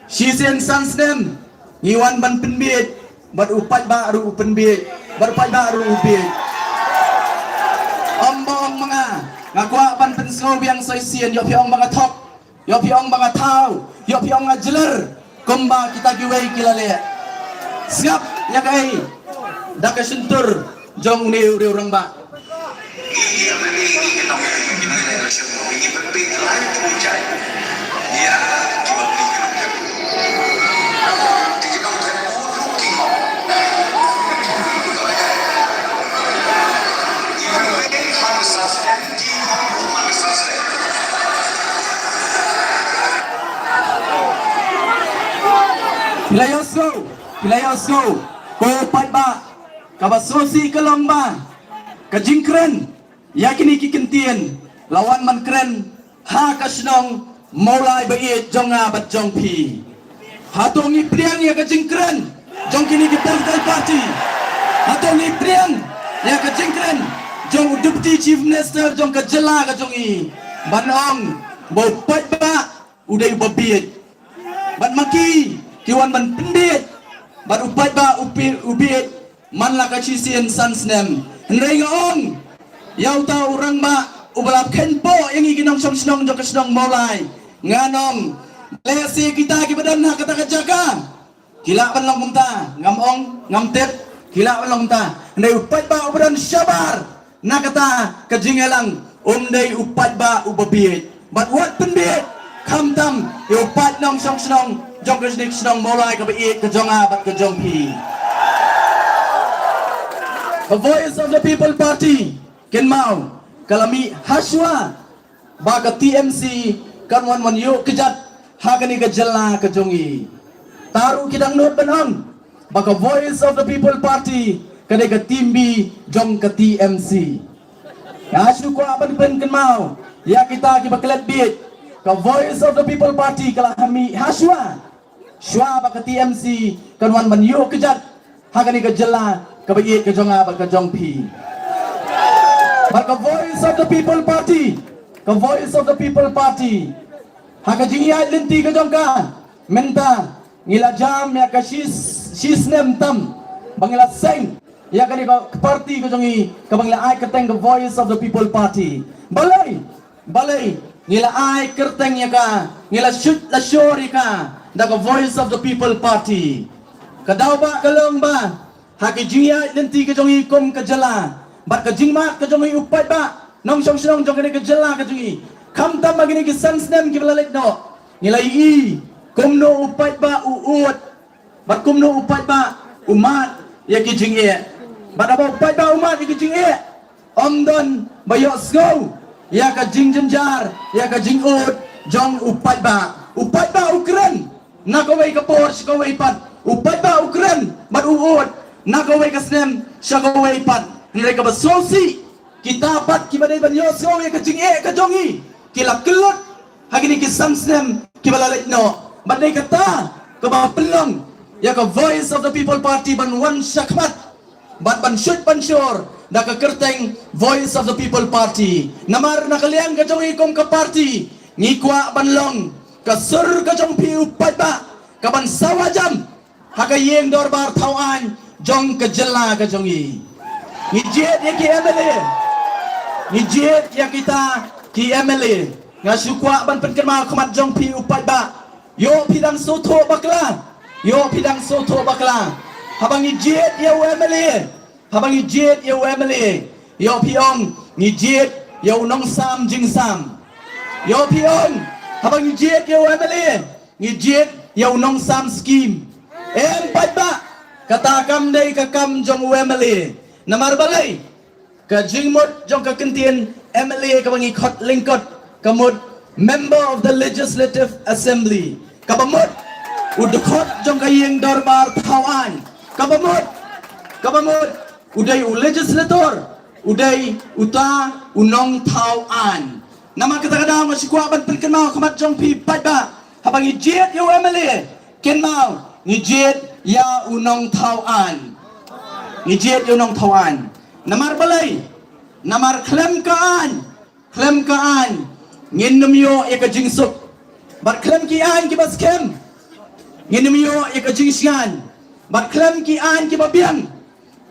shisen sansnem iwan ban penbi bat upat ba ru penbi bat patba ru ubi ombong mga ngakwa ban pensau biang soisien yo piong mga tok yo piong mga tau yo piong mga jeler komba kita giwei kilale siap ya kai dak sentur jong ni urang ba Ini yang ini kita election ini berbeda lain puncak. Ya, kita Pilayosgo, ko patba, kabasosi kalomba, kajingkren, yakini kikentien, lawan man kren, ha kasnong, mulai bait jonga bat jong pi. Hatong ipriang ya kajingkren, jong kini ki political party. Hatong ipriang ya kajingkren, jong deputy chief minister jong kajela ka jong i. Banong, bo patba, uday babit. Bat maki, kiwan man pendit. Bat upat ba ubit man la kachisien sansnem hendai ngaong yau ta urang ba ubalap kenpo yang iginong snong jong kasnong molai nganong lesi kita ki badan na kata kajaga kila pan long kumta ngamong ngamtet kila pan long kumta hendai upat ba ubadan syabar na kata kajingelang dai upat ba ubabit bat wat pendit kamtam upat nong snong jong kasnik snong molai ka bait ka jonga bat ka jong pi. The Voice of the People Party ken mau kalami haswa baka TMC kan wan yo kejat hagani ka jalla ka jongi taru kidang not banang baka Voice of the People Party kadai ka timbi jong ka TMC hasu ko aban pen ken mau ya kita ki baklet bit ka Voice of the People Party kala hami haswa Shwa baka TMC kanwan man yo kejat hagani ka jela ka bait ka jonga baka jong pi baka Voice of the People Party ka Voice of the People Party haga jingiya linti ka jong ka menta ngila jam ya ka shisnem tam bangila seng ya kani ka party ka jongi ka bangila ai ka teng ka Voice of the People Party balai ngila ai kerteng ya ka ngila shoot la shori ka daga Voice of the People Party kadaw ba kalong ba hakijia lenti ka jongi kom ka jala bat ka jingma ka jongi upat ba nong song song jong ka jala ka jongi kam tam magini ki sansnem ki balalet no nilai i kom no upat ba uut bat kom no upat ba umat ya ki jingie bat aba upat ba umat ya ki jingie omdon bayo sgo ya ka jingjenjar ya ka jingut jong upat ba ukren nakaway ka por sikaway pat upat ba ukren bat uut nakaway ka snem sikaway pat nilai ka basosi kita pat kibaday ban yosgo ya ka jingie ka jongi kila kelot hagini ki samsnem kibalalit no baday kata ka ba pelong ya ka Voice of the People Party ban wan syakmat bat ban shoot ban sure da ka kerteng Voice of the People Party namar nakaliang ka jongi kom ka party ngikwa ban long kasur ka jong pi upat ba kaban sawajam hagayeng dorbar tauan jong ka jela ka jongi ngijet ya ki MLA ngijet ya kita ki MLA ngasukwa ban penkema khamat jong pi upat ba yo pidang soto bakla habang ngijet ya MLA yo piong ngijet yo nong sam jing sam yo piong habang ngijet ya MLA ngijet yo nong sam scheme empat ba kata kam dai ka kam jong MLA namar balai ka jingmot jong ka kentien MLA ka bangi khot lingkot kamut member of the Legislative Assembly kabamot udkhot jong ka yeng darbar thawan kabamot uday u legislator uday uta unong thawan nama kata kada masikwa ban penkenau khamat jong pi pat ba habang ijet yu emily ken mau ngijet ya unong tauan ngijet yu unong tauan namar balai namar klem kaan nginum yo ya ka jingsuk bat klem ki an ki bas kem nginum yo ya ka jingsyan bat klem ki an ki babiang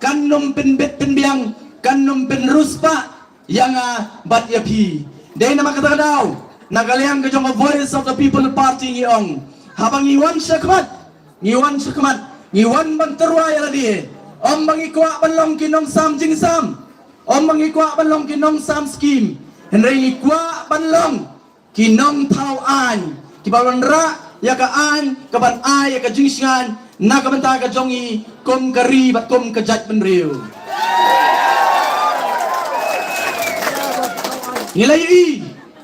kanum penbet penbiang kanum penruspa yang bat ya pi dai nama kata daw nagaliang ka jong voice of the people party ngiong habang iwan syakmat ngiwan banterwa ya ladi om mangikwa banlong kinong sam jingsam om mangikwa banlong kinong sam scheme henry ikwa banlong kinong tauan kibawan ra ya ka an kaban ai ya ka jingsyan na kabanta ka jongi kom kari bat kom ka jat benriu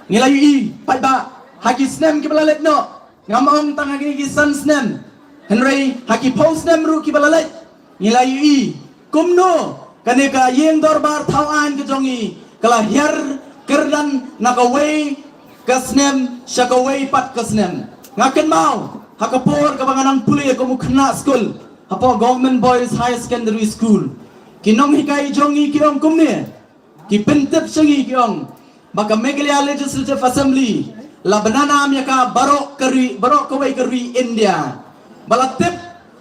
Ngilayu pat ba haki snem ki balalet no ngamong tang haki ki san snem henry haki pol snem ru ki balalet ngilayu kumno kane ka yeng dorbar tauan ki jongi kala her kerdan nakaway ka snem shakaway pat ka snem ngaken mau hakapor ka banganan puli ko mukna school hapo government boys high secondary school kinong hikai jongi kiong kumne ki pentep sangi kiong maka Meghalaya Legislative Assembly la banana yaka barok kawai kari India balatip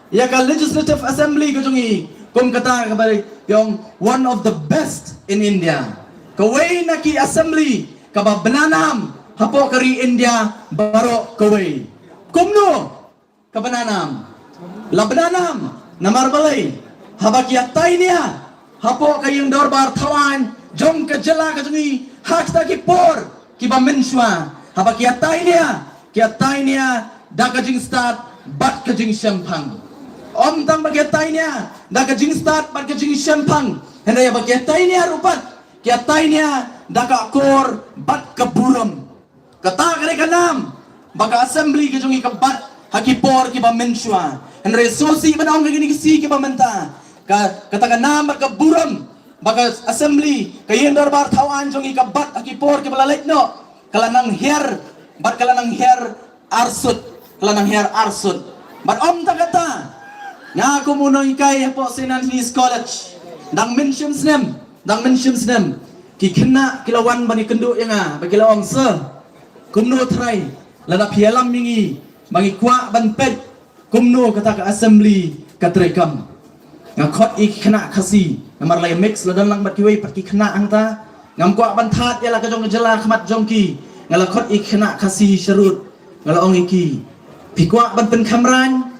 yaka Legislative Assembly kajungi kum kata kabari yung one of the best in India kawai naki assembly kaba bananam hapo kari India barok kawai kumno kabananam la bananam namar balay habakiyatay niya hapo kayong dorbar tawan jong kajala kajungi hakta ki por ki ba menswa haba kiatay niya da kajing start bat kajing syampang om tang bagyatay niya da kajing start bat kajing syampang henday bagyatay niya rupat kiatay niya da ka kor bat kaburam kata kare kanam baka assembly kajung ikabat haki por ki ba menswa henday sosi banong kagini kisi ki ba menta kata kanam bat kaburam baka assembly kayen darbar tawan jong ikabat akipor ke balalet no kalanang her arsut bat om takata nga ako muno ikay po Sinanlis College dang mention snem ki kena kilawan bani kendu yang bagilawang se kumno try lada pialam mingi bangi kwa ban pet kumno kata ka assembly katrekam nga khot ik kena khasi namar lay mix ladan lang bat kiway pat ki kena angta ngam kwa bantat ya la ka jong jela khmat jongki ngala khot ik kena khasi syarut ngala ong iki pikwa ban pen kamran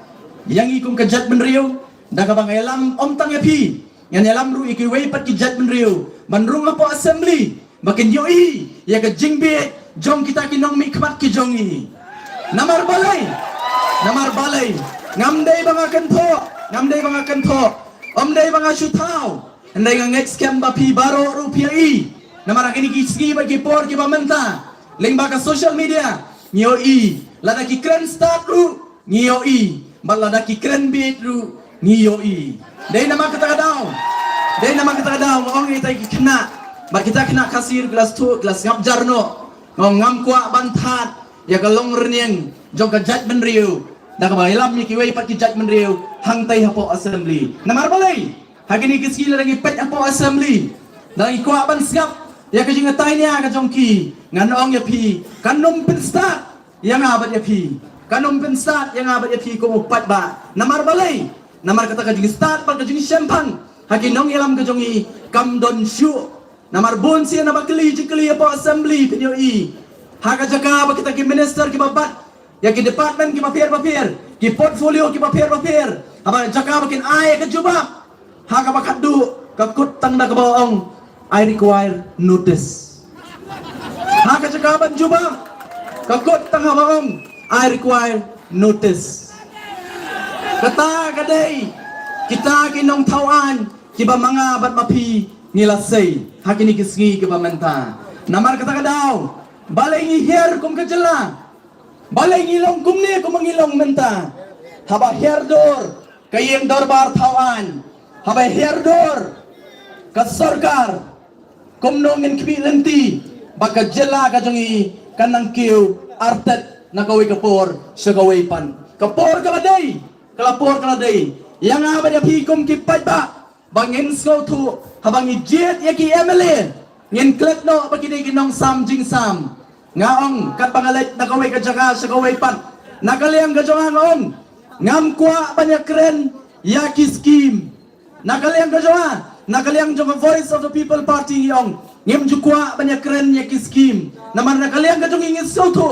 yang ikum ka jat benriu da ka bang elam om tang ya pi ngan elam ru iki way pat ki jat benriu ban rung po assembly makin yoi ya ka jingbe jong kita ki nong mi khmat ki jongi namar balai ngamdei bangakan tho om dai banga shutau andai nga next camp ba pi baro rupiah i namara kini kiski ba ki por ki ba menta leng ba ka social media ngio i lada ki kren start ru ngio i ba lada ki kren beat ru ngio i dai nama kata daw ong i tai ki kena ba kita kena kasir kelas 2 kelas ngap jarno ngam kwa bantat ya ka long renieng jong ka jat benriu da ka bailam mi kiway pat ki judgment riu hangtay hapo assembly namar balay hagini kiskila lagi pet hapo assembly da ikwa ban skap ya ka jinga tay niya ka jongki nganong ya pi kanum penstat yang abat ya pi kanum penstat yang abat ya pi ko pat ba namar balay namar kata ka jinga start pat ka jinga syampang haginong ilam ka jongi kamdon syu namar bon siya na bakli jikli hapo assembly pinyo i haga jaka ba kita ki minister ki babat ya ki department ki papier ki portfolio ki papier aba jaka bakin ay ka juba ha ka bakadu ka kutang na ka baong I require notice ha ka jaka ban juba ka kutang baong I require notice kata kadai kita kinong tawan ki ba mga bat mapi nilasay ha kini kisgi ki ba menta namar kata kadaw balay ngi her kum ka jela balay ngilong kumni kumangilong menta haba herdor kayeng dorbar tawan haba herdor ka sarkar kumno ngin kbilenti baka jela ka jongi kanang kiu artet nakaway kapor sagaway pan kapor kaladay kalapor kaladay yang apa dia pikum kipat ba bangin sko tu habang ijet yaki emily ngin klet no bagi dia ginong sam jing sam ngaong kat pangalit nakaway kajaka sagaway pan nakaliang gajongan ong ngam kwa banyak keren yaki scheme nakaliang gajongan nakaliang jong voice of the people party yong ngim jukwa banyak keren yaki scheme namar nakaliang gajong ingin sko tu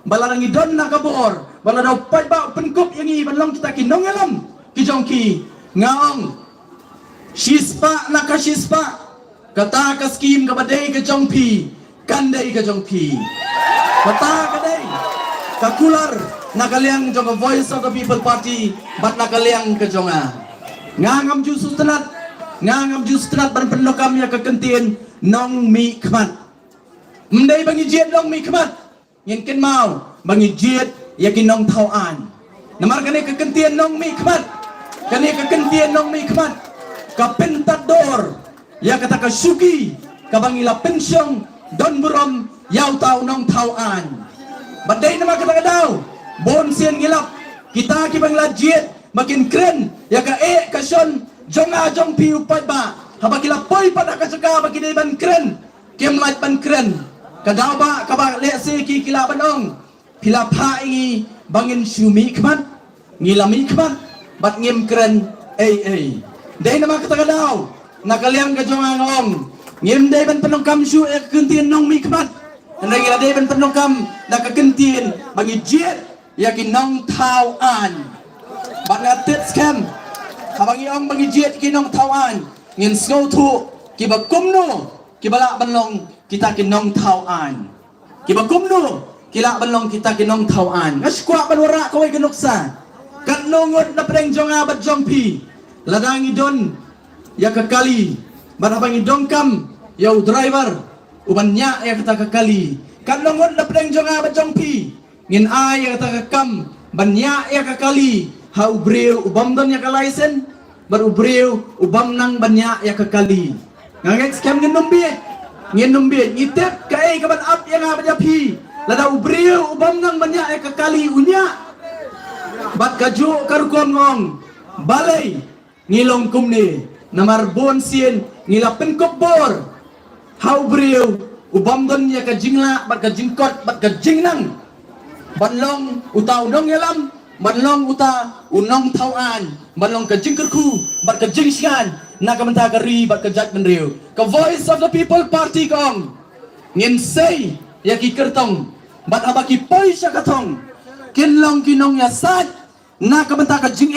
balarang idon nakabor baladaw pat ba penkup yang i banlong kita kinong alam kijong ki ngaong shispa nakashispa kata ka scheme ka badai ka jong pi kandai ka jong pi kata ka dai kakular nakaliang jong voice of the people party bat nakaliang ka jong ngangam ju sustanat ban pendokam ya kekentien nong mi kmat mdai bangi jet nong mi kmat ngin ken mau bangi jet yakin nong tauan namar kane kekentian nong mi kmat kane kekentian nong mi kmat ka pentador ya kata ka sugi ka bangila pensyong don burom yaw tau nong tauan badai nama kata daw bon sian ngilap kita ki bangla jet makin keren ya ka ka son jonga jong pi upat ba habakila poi pada ka saka bakide ban keren kem light ban keren kadaw ba ka ba le se ki kila banong pila pa ingi bangin syumi kmat ngilami kmat bat ngim keren dai nama kata daw nakaliang ka jong angong ngim dai ban penongkam syu kentien nong mi kmat ndai ngila dai ban penongkam nakakentien bagi jet yakin nong tauan bat ngatit scam habangi ong bagi jet kinong tauan ngin sko tu kiba kumno kibala banlong kita kinong tauan kiba kumno kila banlong kita kinong tauan ngaskwa banwara kaway ganuksa kat nungot na preng jonga bat jongpi ladang idon ya kakali barabang idong kam yaw driver ubanya ya kata kakali kat nungot na preng jonga bat jongpi ngin ay ya kata kakam banya ya kakali hau breu ubam don ya kalaisen bar ubreu ubam nang banya ya kakali ngangek scam ngin numbi ngitep kai kaban up yang apa pi lada ubreu ubam nang banya kakali unya bat kaju karukom ngong balai ngilong kumni namar bon sien ngilapen kopbor hau breu ubam don ya kajingla bat kajingkot bat kajingnang banlong utaw dong yalam banlong uta unong tauan banlong kajing kerku bat kajing sian na kamanta kari bat kajat menriu ka voice of the people party kong ngin say ya ki kertong bat abaki poi sya katong kinlong kinong ya sat na kamanta kajing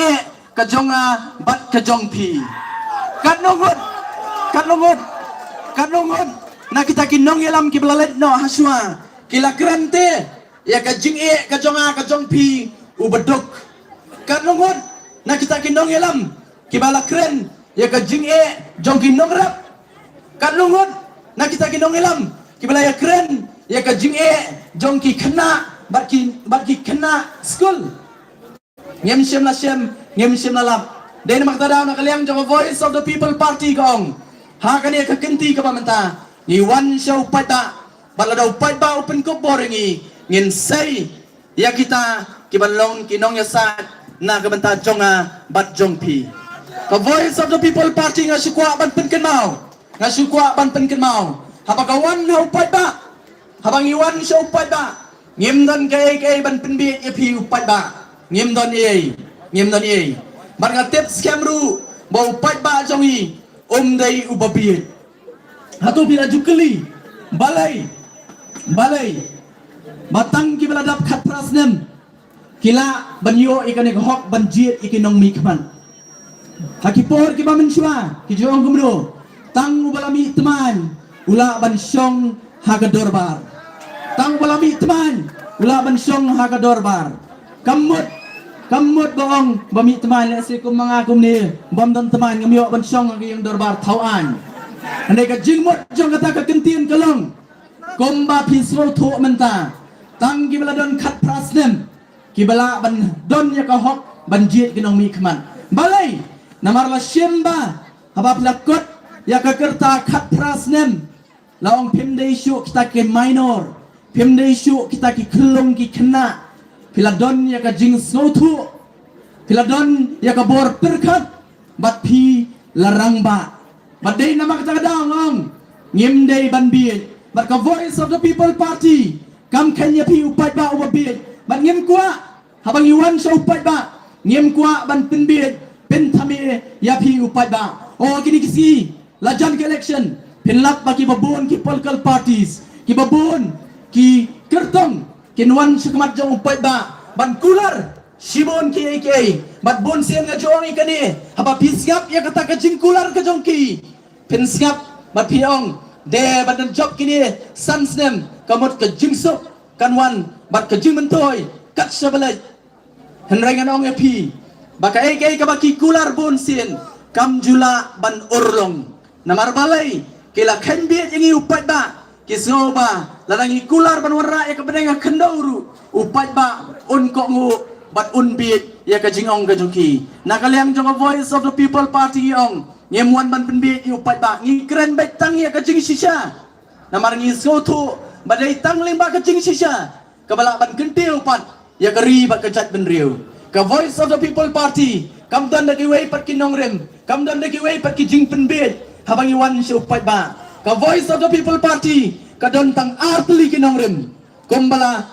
kajonga bat kajong pi kanungut na kita kinong yalam ki belalet no haswa kila krente ya kajing kajonga kajong pi ubeduk kanungut na kita kinong yalam kibala kren ya kajing jong kinong rap kanungut na kita kinong yalam kibala ya kren ya kajing jong ki kena bat ki kena school ngem shem lalap dai na makta daw nakaliang jong voice of the people party kong ha kani ka kenti ka pamenta ni wan show pata bala daw pa open ko boringi ngin say ya kita kibalong kinong yasat na kabanta jonga bat jong pi ka voice of the people party nga sukwa ban penken mau habagawan na upat ba habang iwan siya upat ba ngim don kay ban penbi pi upat ba ngim don bar nga tips camru ba upat ba jongi day ubabit hatu bila jukeli balai matang kibaladap khat prasnem kila banyo ikanik hok banjit ikinong mikman hakipor kiba mensyua kijong gumno tang ubalami teman ula bansyong hagadorbar tang ubalami teman ula bansyong hagadorbar kamut boong bami teman lesi kum mangakum ni bam don teman ngamyo bansyong ang dorbar tauan andai ka jingmot jong kata ka kentin kalong komba peaceful tu menta tang kibala don kat prasnem kibala ban don ya ka hok banjit kinong mi kman balai namar la shemba habap lakot ya ka kerta kat prasnem laong pimdei syu kita ke minor pimdei syu kita ki kelong ki kena Piladon ya ka jing snowtu. Piladon ya ka bor perkat. Bat pi larang ba. Bat day na makatagadaw ang ngim day ban biit. Bat ka Voice of the People Party. Kam kanya pi upat ba ubabit. Bat ngim kwa habang iwan sa upat ba. Ngim kwa ban pinbit. Pentami ya pi upat ba. O kini kisi lajan ke election. Pinlap ba ki babon ki political parties. Ki babon ki kertong kinwan sa kamat jang upat ba. Ban kular Shibon ki AKA bat bon siang nga jong ikani haba pisgap ya kata ka jingkular ka jong ki pinsgap bat piong de bat job kini sansnem kamot ka jingsop kanwan bat ka jingmentoy kat sabalay henrengan ong epi baka AKA ka baki kular bon sin kam jula ban urlong namar balay kila khenbiet yang upat ba kisngo ba larangi kular ban warra ya ka benenga kendawru upat ba un ko ngu bat unbit ya ka jingong ka jongki nakaliang jong Voice of the People Party ong ngemuan ban penbit yu pat ba ngi kren bet tang ya ka jing shisha namar ngi sotu badai tang limba ka jing shisha kabala ban kentil pat ya ka ri bat ka chat ben riu ka Voice of the People Party kam dan da ki wei pat kinong rem kam dan da ki wei pat ki jing penbit habang iwan si upat ba ka Voice of the People Party ka don tang artli kinong rem kumbala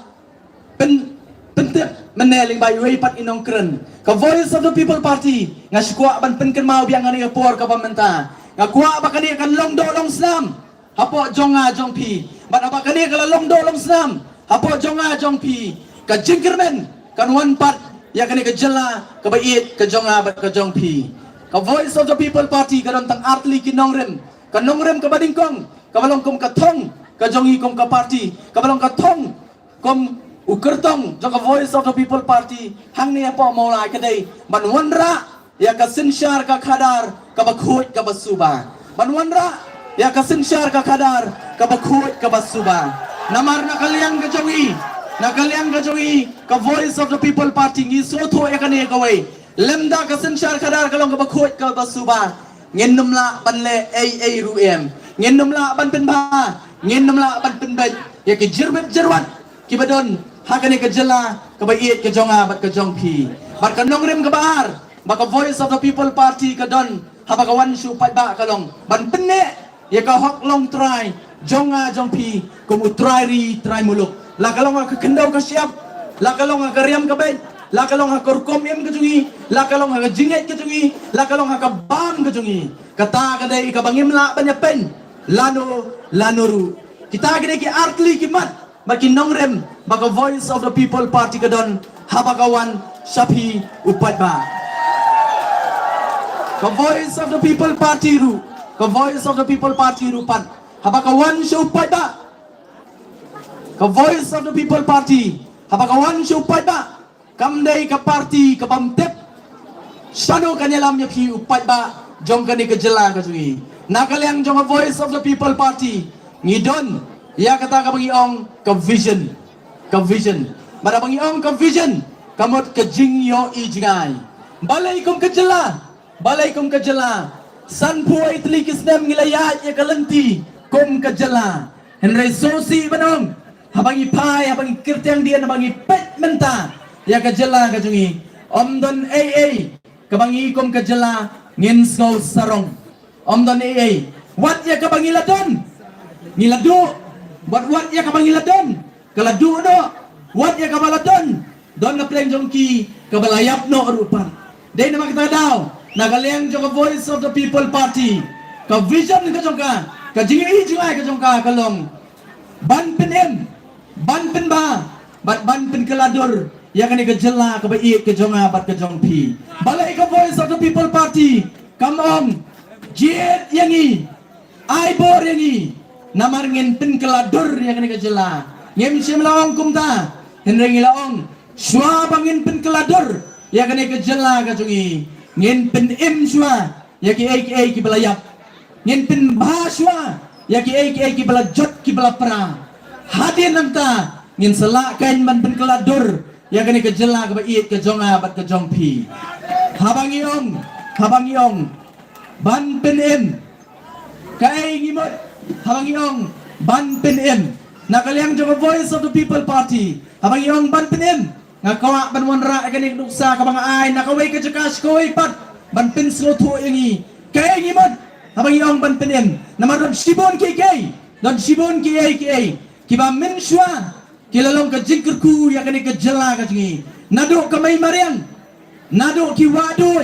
pentip meneling bayu pat inong keren ka Voice of the People Party nga sikwa ban penken mau biang ngani por ka pamenta nga kuwa ba kani kan long do long slam hapo jonga jong pi ban ba kani ka long do long slam hapo jonga jong pi ka jingkermen kan wan pat ya kani ka jela ka bait ka jonga bat ka jong pi ka Voice of the People Party ka don tang artli kinong rem ka nong rem ka badingkong ka balong kom ka thong ka jongi kom ka party ka balong ka thong kom ukertong jong Voice of the People Party hang ni apa mau lai kadai banwanra ya ka sinsyar ka khadar ka bakhut ka basuba banwanra ya ka sinsyar ka khadar ka bakhut ka basuba namar nakaliang ka jongi ka Voice of the People Party ngi sotho ya kani ka wei lemda ka sinsyar khadar ka long ka bakhut ka basuba ngenumla banle ai ruem ngenumla ban penba ngenumla ban penbet ya ki jirbet jerwat ki badon hakani ka jela ka bait ka jonga bat ka jong pi bat ka nongrem ka baar baka Voice of the People Party ka don haba ka wan shu pat ba ka long ban penne ya ka hok long try jonga jong pi kumu try muluk la ka long ka kendaw ka siap la ka long ka riam ka bet la ka long ka korkom em ka jungi la ka long ka jinget ka jungi la ka long ka bam ka jungi kata ka dai ka bangim la banya pen lanuru kita gede ki artli ki mat makin nongrem baka Voice of the People Party kadon habagawan sapi upat ba ka Voice of the People Party ru ka Voice of the People Party ru pat habagawan sa upat ba ka Voice of the People Party habagawan sa upat ba kamday ka party ka bamtep sano kanyalam nya pi upat ba jong kani ka jela ka sugi nakaliang jong Voice of the People Party ngidon ya kata ka bangiong ka vision bara bangiong ka vision kamot ka jingyo ijingay balay kom ka jela san puay tlikis nem ngilayat ya kalenti kom ka jela henry sosi banong habang ipay habang kirtiang dia habang ipet menta ya ka jela ka jungi omdon AA ka bangi kom ka jela ngin skaw sarong omdon AA wat ya ka bangiladon ngilado wat ya ka bangiladon kaladu no wat ya ka baladon don na pleng jongki ka balayap no rupan day na makita daw nagaliang jong Voice of the People Party ka vision ka jongka ka jingi ka jongka kalong ban pen ba bat ban pen kalador ya kani ka jela ka bait ka jonga bat ka jongpi balay ka Voice of the People Party kamong jet yangi aibor yangi namar ngin pen kelador yang kena kejela ngem simlaong kumta henreng ilaong shwa bangin pen kelador yang kena kejela kajungi ngin pen im shwa ya ki ai ki belayap ngin pen bahaswa ya ki ai ki belajot ki belapra hadin namta ngin selak kain man pen kelador yang kena kejela ka bait ka jonga bat ka jongpi habang iong ban pen im kai ngimot habang iong ban pen em nakaliang jong Voice of the People Party habang iong ban pen em ngakawa ban wanra aganik nuksa kabang ay nakaway ka jakas koy pat ban pin slow to ingi kay ngimot habang iong ban pinin naman sibon kay don sibon kay kiba minshwa kilalong ka jingkerku ya kani ka jela ka jingi nado kamay mariang nado ki wado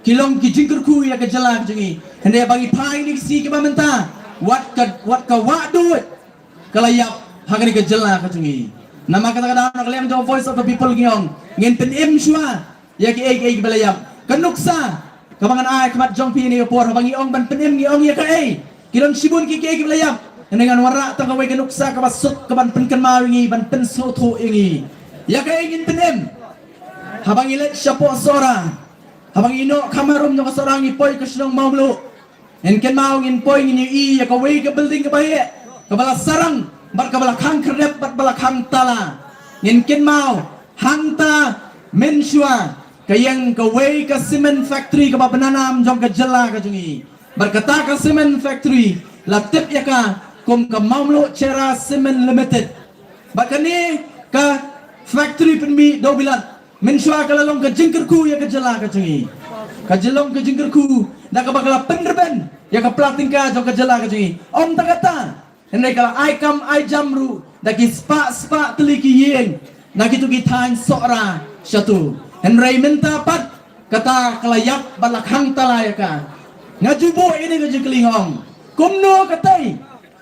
kilong ki jingkerku ya ka jela ka jingi hande bagi pai ni si kiba menta wat ka wado kalayap hakani ka jela ka jingi nama kata-kata nakaliang jo voice of the people ngiyong ngin pen imshwa ya ki balayap kanuksa kabangan ay kamat jong pini upor habang iong ban penim ngiyong ya ka kilong sibon ki balayap dengan wara tang kawai kanuksa kabasut kaban penkan maringi ban pen soto ingi ya ka ingin penim habang ilet siya po sora habang ino kamarum nyo kasorang ipoy kasinong maumlo en ken maungin poy ngini ya kawai ka building ka baye kabala sarang bar kabala khang kredep bat bala khang tala ngin ken mau hangta menshua kayang kawai ka cement factory ka bananam jong ka jela ka jungi bar kata ka cement factory latip ya ka kum ka mamlo cera cement limited bakani ka factory penmi do bilat menshua ka lalong ka jingkerku ya ka jela ka jungi ka jelong ka jingkerku da ka bakala penderben ya ka plating ka jong ka jela ka jungi om tagata Henry kala I come I jamru daki spa teliki yeng nagi tu gitain sora syatu Henry minta pat kata kelayap balakhang talayaka ngajubo ini ke kelingong kumno katai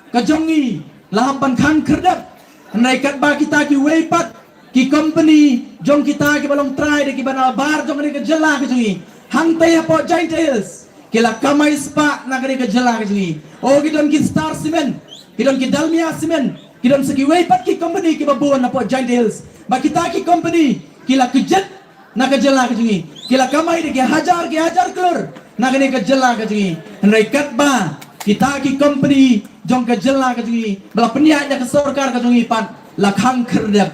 kajongi lahampan khang kerdap Henry kat ba kita ki weipat ki company jong kita ki balong try de ki banal bar jong ni ke jela ke jongi hang tay po giant hills kila kamai spa nagari ke jela ke jongi oh gidon ki star cement kidon ki dalmia cement kidon segi weipat ki company ki babuan na po giant hills ba kita ki company kila kejet na ka jela ka jingi kila kamay de ki hajar klur na kani ka jela ka jingi henry kat ba kita ki company jong ka jela ka jingi bala penya na ka sarkar ka jingi pan lakhang kerdep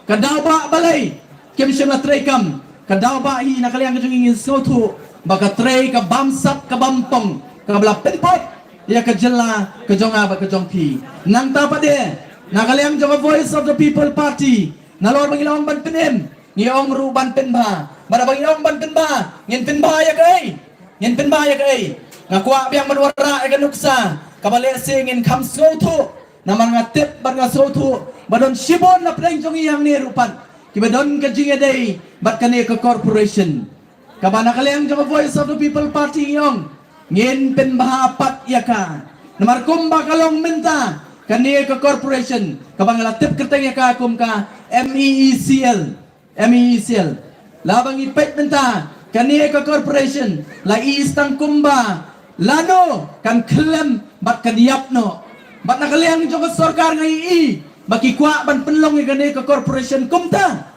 kadaw ba balay kem shemla trekam kadaw ba hi na kaliang ka jingi sotu baka trey ka bamsat ka bampong ka bala penpot ya ka jela ka jonga ba ka jongpi nang tapa de nakaliang jong voice of the people party nalor bangilong ban penem ngiyong ru ban penba bara bangilong ban penba ngin penba ya kai ngakwa biang manwara e kanuksa kabale singin kam soto namar ngatip bar nga soto badon sibon na preng jong iyang ni rupan kibadon ka jinga day bat kani ka corporation kabana kaliang jong voice of the people party ngiyong ngin penbahapat yaka namar kumba kalong minta kani ka corporation kabang latip kerteng yaka kum ka MEECL labang ipet minta kani ka corporation la istang kumba lano kan klem bat kadiap no bat nakaliang jong sarkar ngai bakikwa ban penlong kani ka corporation kumta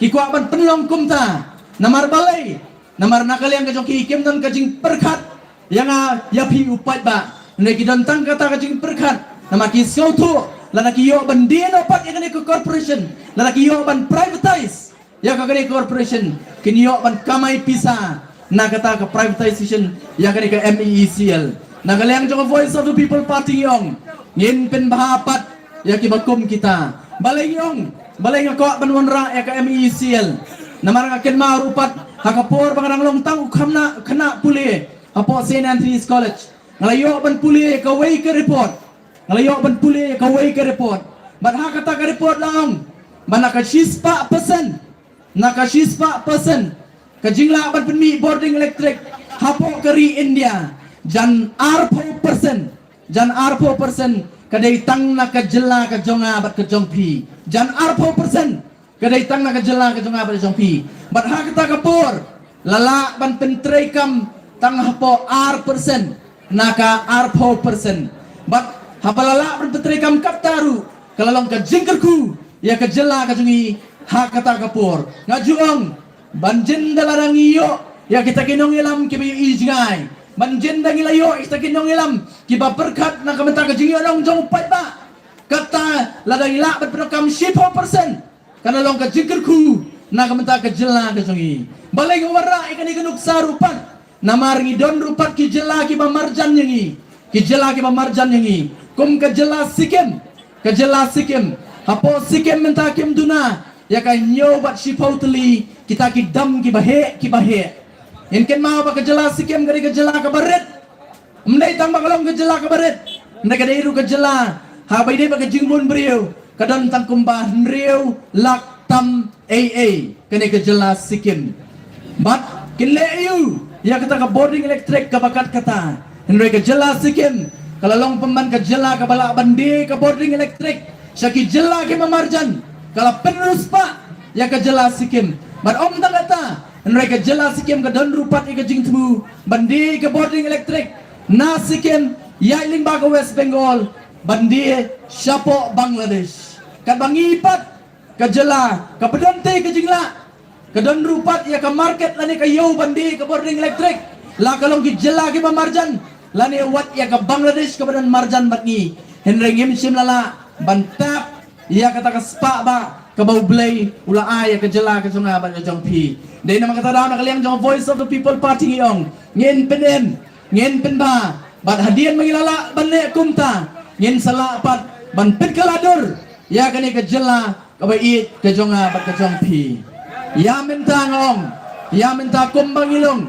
kikwa ban penlong kumta namar balai namar nakaliang ka jong kikim don ka jing perkat yang yapi upat ba nek kidon tang kata kajing perkat nama ki soto lana ki yo ban dino pat yang ke corporation lana ki yo ban privatize ya ka ke corporation kini yo ban kamai pisa na kata ke privatization ya ke MEECL na kaliang jong voice of the people party yong ngin pen bahapat ya ki bakum kita balai ngako ban wanra ya ke MEECL namar ngaken marupat hakapor bangarang long tang kena pulih apo St. Anthony's College ngalayo ban puli ka way ka report ban hakata ka report lang ban nakashispa person ka jingla ban penmi boarding electric hapo kari India jan arpo person kadai tang na ka jela ka jonga bat ka jongpi jan arpo person kadai tang na ka jela ka jonga bat jongpi ban hakata ka por lala ban pentrekam tang hapo R% naka R4% but hapalala berpetrikam kaptaru kalalong ka jingkerku ya ka jela ka jungi hakata kapor ngajuong banjen dalarang iyo ya kita kinong ilam kibi ijngai banjen dang ilayo kita kinong ilam kiba berkat na kamenta ka jingi orang jong pai ba kata ladang ila berpetrikam 10% kalalong ka jingkerku na kamenta ka jela ka jungi balay ngawara ikan ikanuk sarupan namar ngidon rupat ki jela ki bamarjan yangi kum ka jela sikem hapo sikem menta kim duna ya ka nyo bat shipotli kita ki dam ki bahe yen ken mau ba kejela sikem gari kejela ka baret mendai tang bakalong kejela ka baret mendai ka deiru kejela ha bai dei ba ka jingbun beriu kadon tang kumbah nriu lak tam kene kejela sikem bat kinle yu ya kata ka boarding electric ka bakat kata henry kejela sikem kalalong pemban kejela ka bala bandi ka boarding electric syaki jela ki mamarjan kala penerus pa ya kejela sikem bat om tang kata henry kejela sikem ka don rupat ika jing temu bandi ka boarding electric na sikem ya iling ba ka West Bengal bandi syapo Bangladesh kat bangipat kejela ka pedonte ka jingla kadon rupat ya ka market lani ka yo bandi ka boarding electric la kalong ki jela ki mamarjan lani wat ya ka Bangladesh ka badan marjan batni henry ngim sim lala bantap ya kata ka spa ba ka baublay ula ay ka jela ka sunga ba jong pi dai na makata daw na kaliang jong Voice of the People Party ngiyong ngin pen ba bat hadian mangilala banle kumta ngin sala pat ban pit kalador ya kani ka jela ka bait ka jonga ba ka jong pi ya minta ngong ya minta kumbangilong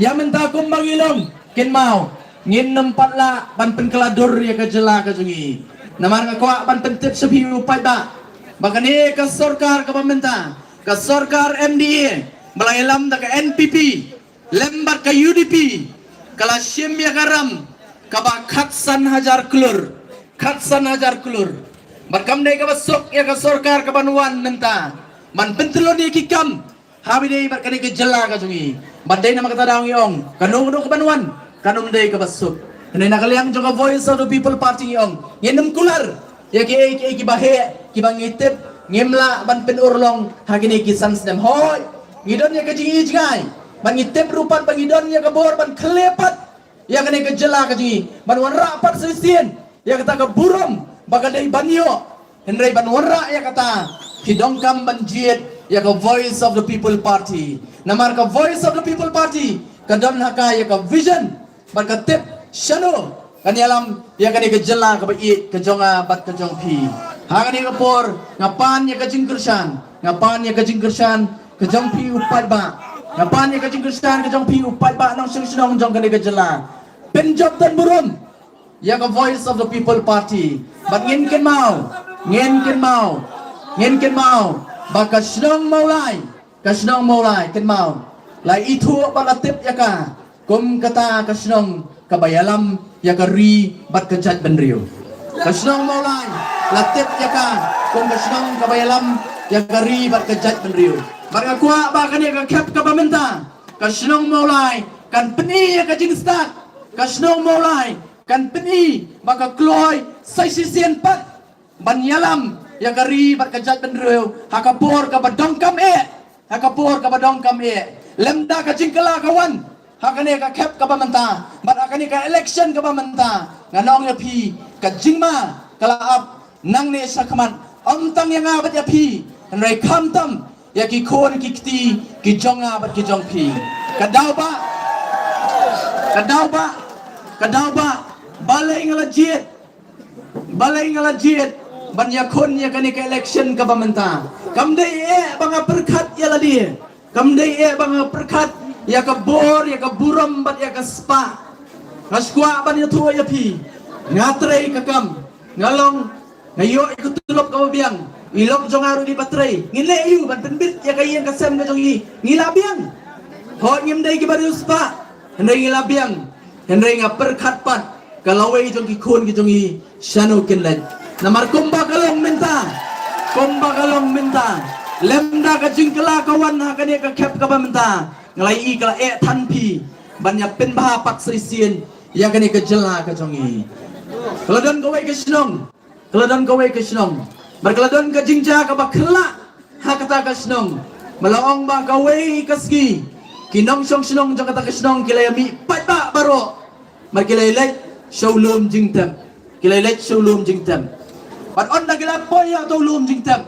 ya minta kumbangilong ken mau ngin nempat la ban pen kalador ya ka jela ka jongi namar ka kwa ban pen tip sabi upai ba bakani ka sarkar ka pemerintah ka sarkar MDA malailam da ka NPP lembat ka UDP kala syem ya karam ka ba khatsan hajar klur barkam dai ka basok ya ka sarkar ka banwan menta man pentelon ni kikam habi dei barkani ka jela ka jungi badai na makata daong yong kanung ka banwan kanum dei ka basok nei nakaliang joka Voice of the People Party yong yenem kular ya ki bahe ki bangitip ngemla ban pen urlong hagini ki sansdem hoy ngidon ya ka jingi jingai bangitip rupan bangidon ya ka bor ban klepat ya kene ka jela ka jingi ban wan rapat sesien ya kata ka burom bagadai banyo henry ban warra ya kata hidongkam banjit ya ka Voice of the People Party namar ka Voice of the People Party kadon haka ya ka vision ban ka tip shano kanialam ya kani ka jela ka bait ka jonga bat ka jong pi hagani ka por ngapan ya ka jingkersan ka jong pi upat ba ngapan ya ka jingkersan ka jong pi upat ba nang sing jong kani ka jela penjob tan buron ya ka Voice of the People Party bat ngin ken mau baka snong maulai ken mau lai itu balatip ya ka kum kata ka snong kabayalam ya ka ri bat kejat benrio ka snong maulai latip ya ka kum ka snong kabayalam ya ka ri bat kejat benrio barka kwa ba ka ni ka kep ka pamenta ka snong maulai kan peni ya ka jingstat ka snong maulai kan peni baka kloy sai sisien pat banyalam ya kari bat kejat benreu hakapor ka badongkam lemda ka jingkala kawan hakane ka kep ka pamenta bat hakane ka election ka pamenta nganong ya pi ka jingma kala ap nang ne sakman omtang yang abat ya pi nrai kamtam ya ki kon ki kti ki jonga bat ki jong pi kadau ba balai ngalajit banyak kon ya kani ka election ka pamenta kamdai banga perkat ya ladi kamdai banga perkat ya ka bor ya ka buram bat ya ka spa ngaskwa ban ya tuwa ya pi ngatray ka kam ngalong ngayo ikut tulop ka biang ilok jong aru di batray ngile yu ban penbit ya kayen ka sem ka jong ngilabiang ho ngimdai ki baru spa hendai ngilabiang hendai nga perkat pat kalawai jong ki kon ki jong shano kinlet namar kumba kalong minta lemda ka jingkala kawan hakane ka kep ka bamenta ngalai kala tanpi banyak pen baha pak sisien ya kane ka jela ka jongi keladon kawai ka snong berkeladon ka jingja ka bakla hakata ka snong malaong ba kawai ka ski kinong snong jang kata ka snong kilayami pata baro markilay showlum jingtam Pat on na gila po ya to lum jingtam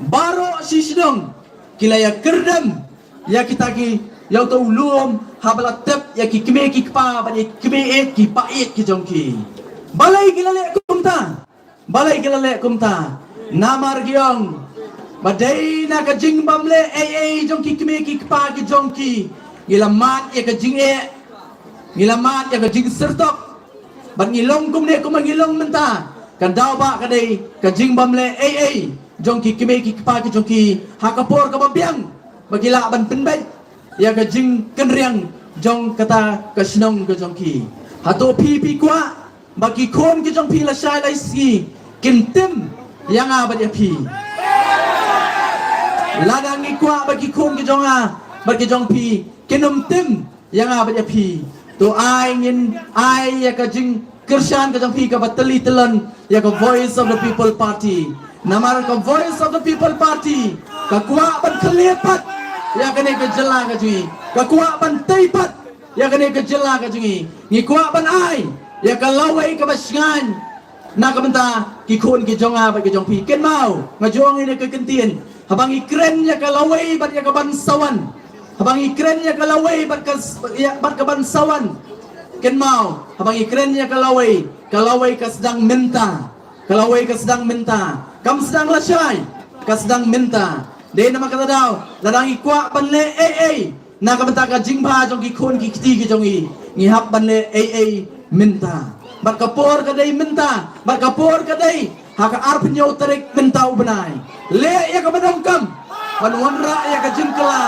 baro sisdong kilaya kerdam ya kita ki ya to lum habala tep ya ki kime ki pa ba ki pait ki jongki balai gila le kumta namar giong Badai na ka jing bamle jong ki kime ki pa ki jong ki gilamat ya ka jing gilamat ya ka jing sertok ban ngilong kum ne kum ngilong menta kan daw ba ka dai ka jing bamle jong ki kime ki pa ki jong ki hakapor ka babiang bagila ban penbai ya ka jing kenriang jong kata ka sinong ka jong ki hato pi kwa bagi kon ki jong pi la shai lai ski kintim yang abad ya pi ladang ikwa bagi kun ke jonga bagi jong pi kenum tim yang abad ya pi to ai ngin ai ya ka jing kershan ka jong pi ka batali telan ya ka voice of the people party namar ka voice of the people party ka kwa ban khlepat ya ka ne ka jela ka jui ka kwa ban teipat ya ka ne ka jela ka jui ni kwa ban ai ya ka lawai ka basngan na ka benta ki kun ki jonga bagi jong pi ken mau ngajong ini ke kentien habang ikren ya kalaway bat ya kabansawan habang ikren ya kalaway bat kabansawan ken mau habang ikren ya kalaway ka sedang minta kam sedang lasai ka sedang minta de nama kata daw ladang ikwa banle na ka benta ka jingba jong ki kun ki kiti ki jong i ngihap banle minta bat kapor kadai minta bat kapor kadai haka arpenyo tarik minta ubenai le ya ka badamkam ban wanra ya ka jingkala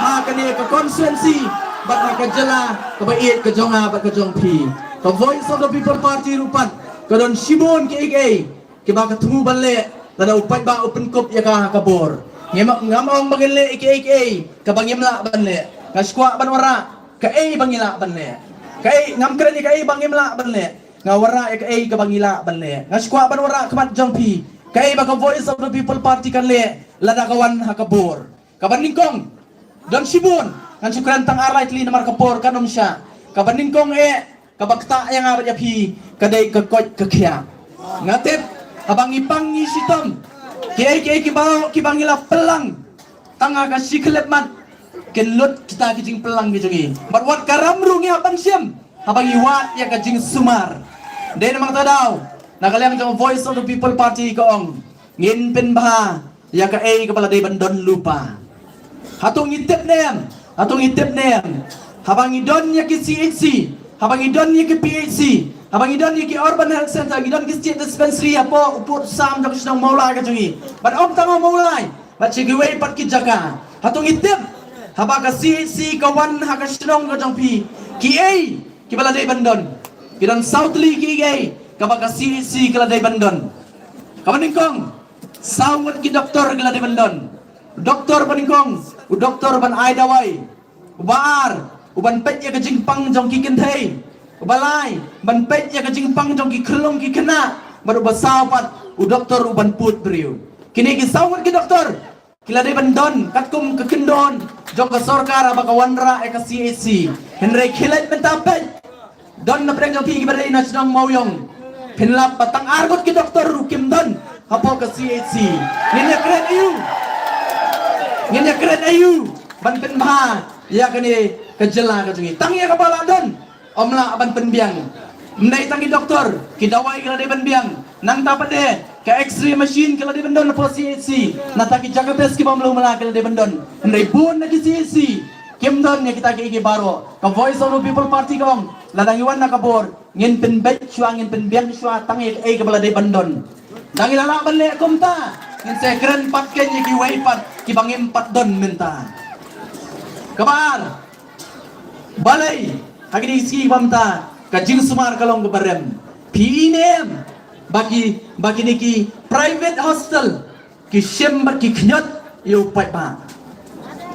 haka ni ka konsensi bat haka jela ka bait ka jonga bat ka jong pi ka voice of the people party rupat ka don shibon ke ba ka tumu balle tada upat ba open cup ya ka kabor ngamong magelle ka bangimla banle ka skwa ban wara ka bangila banle ka ngamkren ka bangimla banle ngawara ka ka bangila banle ngaskwa ban wara kamat jong pi kay baka voice of the people party kan le ladakawan hakabor kabaningkong don sibun ngan sukran tang aray tli namar kapor kanom siya kabaningkong kabakta yang abad yapi kadai kakot kakya ngatip habang ipang isitom kay kibangila pelang tanga ka siklet mat kenlut kita kijing pelang kijungi barwat karamrungi habang siyam habang iwat ya kajing sumar de namang tadaw nakaliang jong voice of the people party koong ngin pin bah ya ka kapala day bandon lupa hatong itip nem habang idon ya ki CHC habang idon ya ki PHC habang idon ya ki urban health center idon ki state dispensary apo upur sam jong sinong maula ka jungi ban om tango maulay bat sigiway pat ki jaka hatong itip habang ka CHC kawan haka sinong ka jong pi ki kibala day bandon kidon southly ki kabaka CHC kaladay bandon kamaningkong sawat ki doktor kaladay bandon doktor paningkong u doktor ban ay daway ubaar uban pet ya kajing pang jong ki kentay ubalay ban pet ya kajing pang jong ki krelong ki kena baru basawat u doktor uban put beriu kini ki sawat ki doktor kaladay bandon katkum kekendon jong ka sorkar abaka wanra ka CHC henry kilat mentapet don na preng jong ki baray na sinong mauyong pinlap patang argot ki doktor rukim don hapo ka CHC nginya keren ayu ban penba ya kani kejela ka jungi tang ya kapala don omla ban penbiang mnai tangi doktor ki dawai kala de penbiang nang tapade ka x-ray machine kala de bandon hapo CHC nataki jaga bes ki bamlo mala kala de bandon mnai bun na ki CHC kim don ya kita ki baro ka voice of the people party kong ladang iwan nakabor ngin penbet syua ngin penbiang syua tangi kala de bandon dangi lala banle kumta ngin sekren patken ki waipat ki bangim pat don minta kabar balai hagini ski bamta kajing sumar kalong kebarem pinem bagi niki private hostel ki sembar ki knyot yu pai ba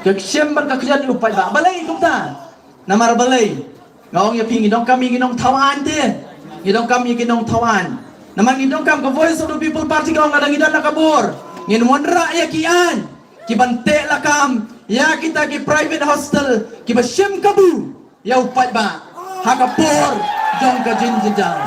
ki sembar ka knyot yu pai ba balai kumta namar balai ngawang ya pingi dong kami ginong tawan te ngidong kami ginong tawan namang ngidong kam ka voice of the people party kong ngadang idon nakabur ngin wanra ya kian ki bante lakam ya kita ki private hostel ki basyem kabu ya upat ba hakapor jong ka jinjang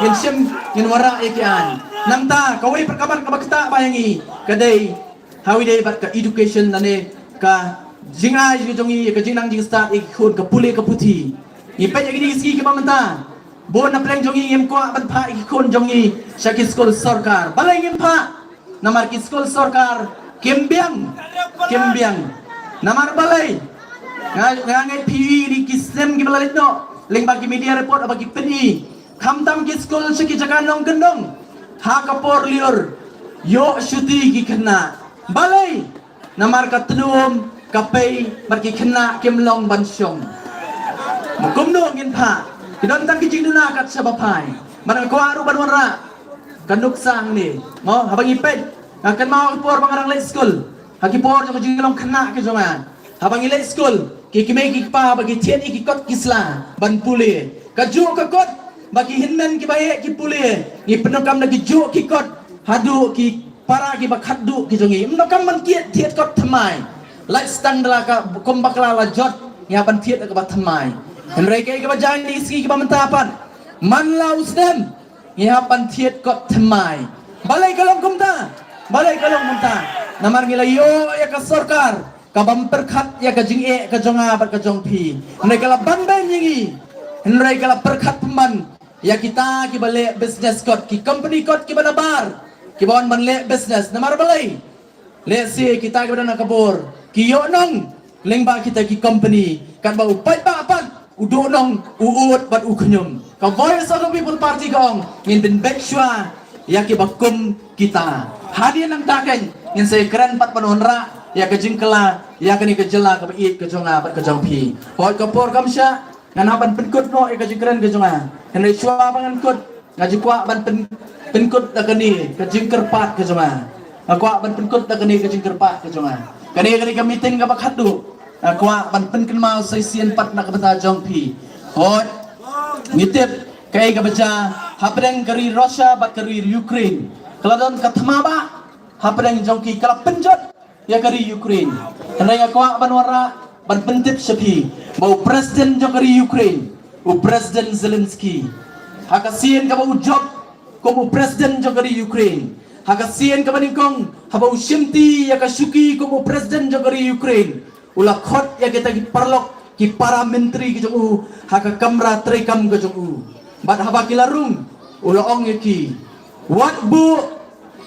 ngin syem ngin wara ya kian nangta kawai perkabar kabakta bayangi kadai hawi dai bat ka education nane ka jingai jongi ka jinang jing start ikut ka pule ka puti ipet ya gini ski ki bamanta bon na pleng jongi ngem ko ban pha ikon jongi syaki skol sarkar balai ngem pha namar ki skol sarkar Kembiang namar balai ngai PE di kisem ki balalit no leng bagi media report bagi PE kamtam ki school seki jakan nong gendong ha kapor liur yo syuti ki kena balai namar katenum kapai bagi kena kemlong bansyong mukumno ngin pa kidon tang ki jingduna kat sabapai manang ko aru banwara kanuk sang ni mo habang ipet akan mau por bangarang late school haki por jo jinglong kena ke jonga habang late school ki kime ki pa bagi tien ki kot kisla ban pule kaju ka kot bagi hinmen ki bae ki pule ni penokam lagi ju ki kot hadu ki para ki bakhadu ki jongi penokam man kiet tiet kot thamai lai stang dala ka kombakla la jot ya ban tiet ka bat thamai henrei ke ka bajang di ski ki bamentapan man lausden ya ban tiet kot thamai balai kalong kumta namar ngila yo ya ka sarkar ka bamperkhat ya ka jinge ka jonga bat ka jong pi henrei kala bandan yingi henrei kala perkhat pemban ya kita ki bale business kot ki company kot ki banabar ki bon banle business namar balai le si kita ki badana kabur ki yo nong lengba kita ki company kan ba upai ba pan udo nong uut bat uknyum ka voice of the people party gong ngin bin bekshwa ya ki bakum kita hadir nang takeng ngin se keren pat panonra ya ke jingkela ya ke ni ke jela ke beit ke jonga bat ke jong pi hoi kapor kamsha ngan haban penkut no ya ke jingkeren ke jonga henai shwa bangan kut ngaji kwa ban penkut da ke ni ke jingker pat ke jonga kwa ban penkut da ke ni ke jingker pat ke jonga kani ke meeting ka bakhadu kwa ban penken mau sesien pat nak bata jong pi hoi ngitip kai ka baca hapreng kari Russia bat kari Ukraine keladon kathma ba hapreng jongki kala penjot ya kari Ukraine henai kwa banwara ban pentip sepi mau presiden jong kari Ukraine presiden Zelensky hakasien ka bau job ko presiden jong kari Ukraine hakasien ka baningkong habau shimti ya ka shuki ko presiden jong kari Ukraine ulah khot ya kita ki parlok ki para menteri ki jong haka kamra trekam ke jong bat haba kilarung ulah ong ki wat bu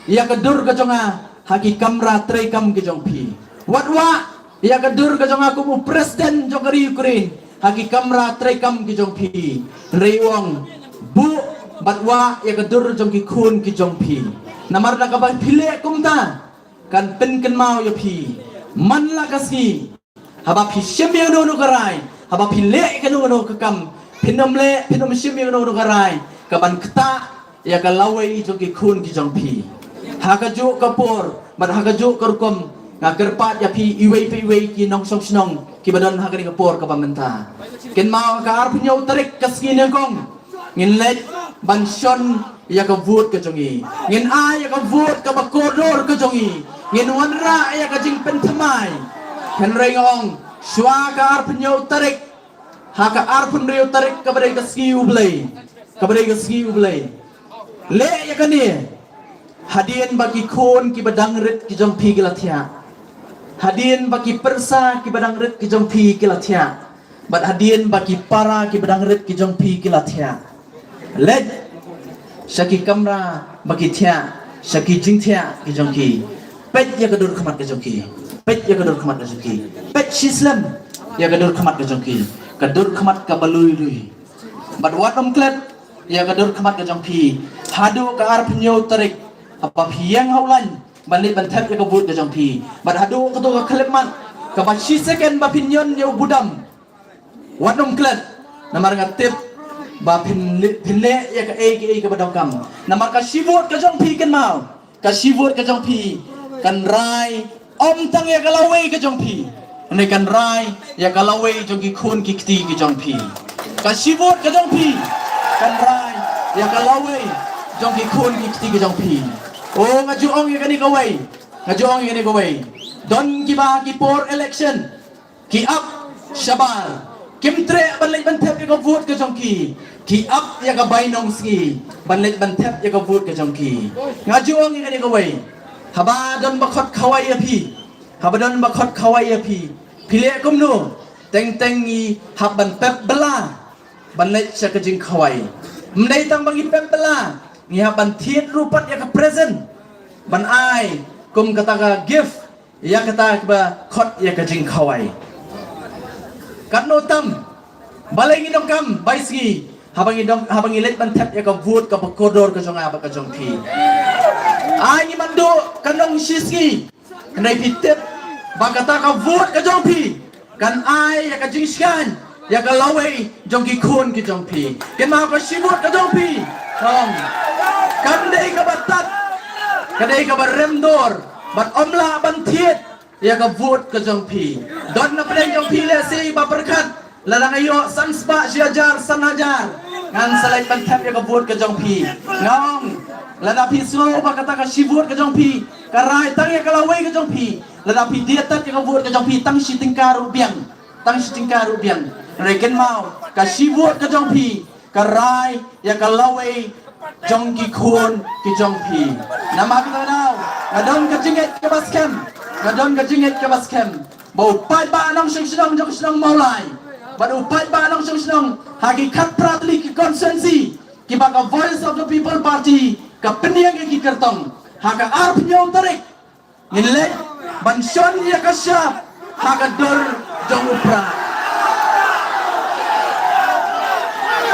ya kedur ke jonga haki kamra trekam ke jong pi wat wa ya kedur ke jonga ku presiden jong kari Ukraine haki kamra trekam ke jong pi rewong bu bat wa ya kedur jong ki khun ki jong pi namar da ka ba phile kumta kan pen mau ya pi man la kasi haba pi shemye no no karai haba pi le ka no no kam pinom shemye no no karai kaban kta ya ka lawai jong ki khun ki jong pi hakaju kapur bat hakaju kerkom ngakerpat ya pi iwei ki nong song snong ki badan hakani kapur ka pamenta ken mau ka ar punya tarik kaskin ngong ngin let banson ya ka vote ka jongi ngin a ya ka vote ka bakodor ka jongi ngin wanra ya ka jing pentamai henrei ngong shwa ka ar punya tarik haka ar pun reu tarik ka badai ka ski ublai le ya ka ni hadien bagi kon ki badang rit ki jong pi gilatia hadien bagi persa ki badang rit ki jong pi gilatia bat hadien bagi para ki badang rit ki jong pi gilatia led syaki kamra bagi tia syaki jingtia ki jong ki pet ya kedur khamat ki jong ki pet ya kedur khamat ki jong ki pet shislam ya kedur khamat ki jong ki kedur khamat ka balui bat watom klet ya kedur khamat ki jong pi hadu ka ar penyo tarik apa piang haulan balik bantap ya kabut ke jong pi bat hadu ka to ka klepman ka ba shi second ba pinyon ya budam watom klet namar ngatip ba pinle ya ka ke badokam namar ka shivot ka jong pi kan mau ka shivot ka jong pi kan rai om tang ya ka lawai ka jong pi ne kan rai ya ka lawai jong ki khun ki kti ki jong pi ka shivot ka jong pi kan rai ya ka lawai jong ki khun ki kti ki jong pi oh ngaju ong ya kani kawai don ki ba ki por election ki up shabar kim tre ban lek ban thep ya ka vote ka jong ki up ya ka bainong ski ban lek ban thep ya ka vote ka jong ki ngaju ong ya kani kawai haba don ba khot khawai ya pi haba don ba khot khawai ya pi pile kum no teng ni hab ban pep bela ban lek sa ka jing khawai mdai tang bang pep bela ni ban thiet rupat ya ka present ban ai kum kata ka gift ya kata ba khot ya ka jing khawai kan no tam balai ngidong kam baisgi habang ilet ban tap ya ka vote ka kodor ka jonga ba ka jong pi ai mando kanong shiski kanai pitep ba kata ka vote ka jong pi kan ai ya ka jing skan ya ka lawai jong ki khun ki jong pi ken ma ka shibut ka jong pi không kan dei ka batat ka dei ka baremdor bat omla ban thiet ya ka vote ka jong pi don na plen jong pi le si ba perkat lalang ayo san spa siajar san hajar ngan salai ban tap ya ka vote ka jong pi ngong lada pi so ba kata ka shibut ka jong pi karai tang ya ka lawai ka jong pi lada pi dia tat ya ka vote ka jong pi tang si tingkaru biang reken mau ka shibut ka jong pi karai ya ka lawai jong ki khun ki jong pi nama ka daw ngadon ka jinget ka baskem bau pai ba nong sing jong sinong maulai badu pai ba nong sing hakikat pratli ki konsensi ki ba ka voice of the people party ka peniang ki kertong haka arp nyong tarik nile banson ya ka syap haka dor jong upra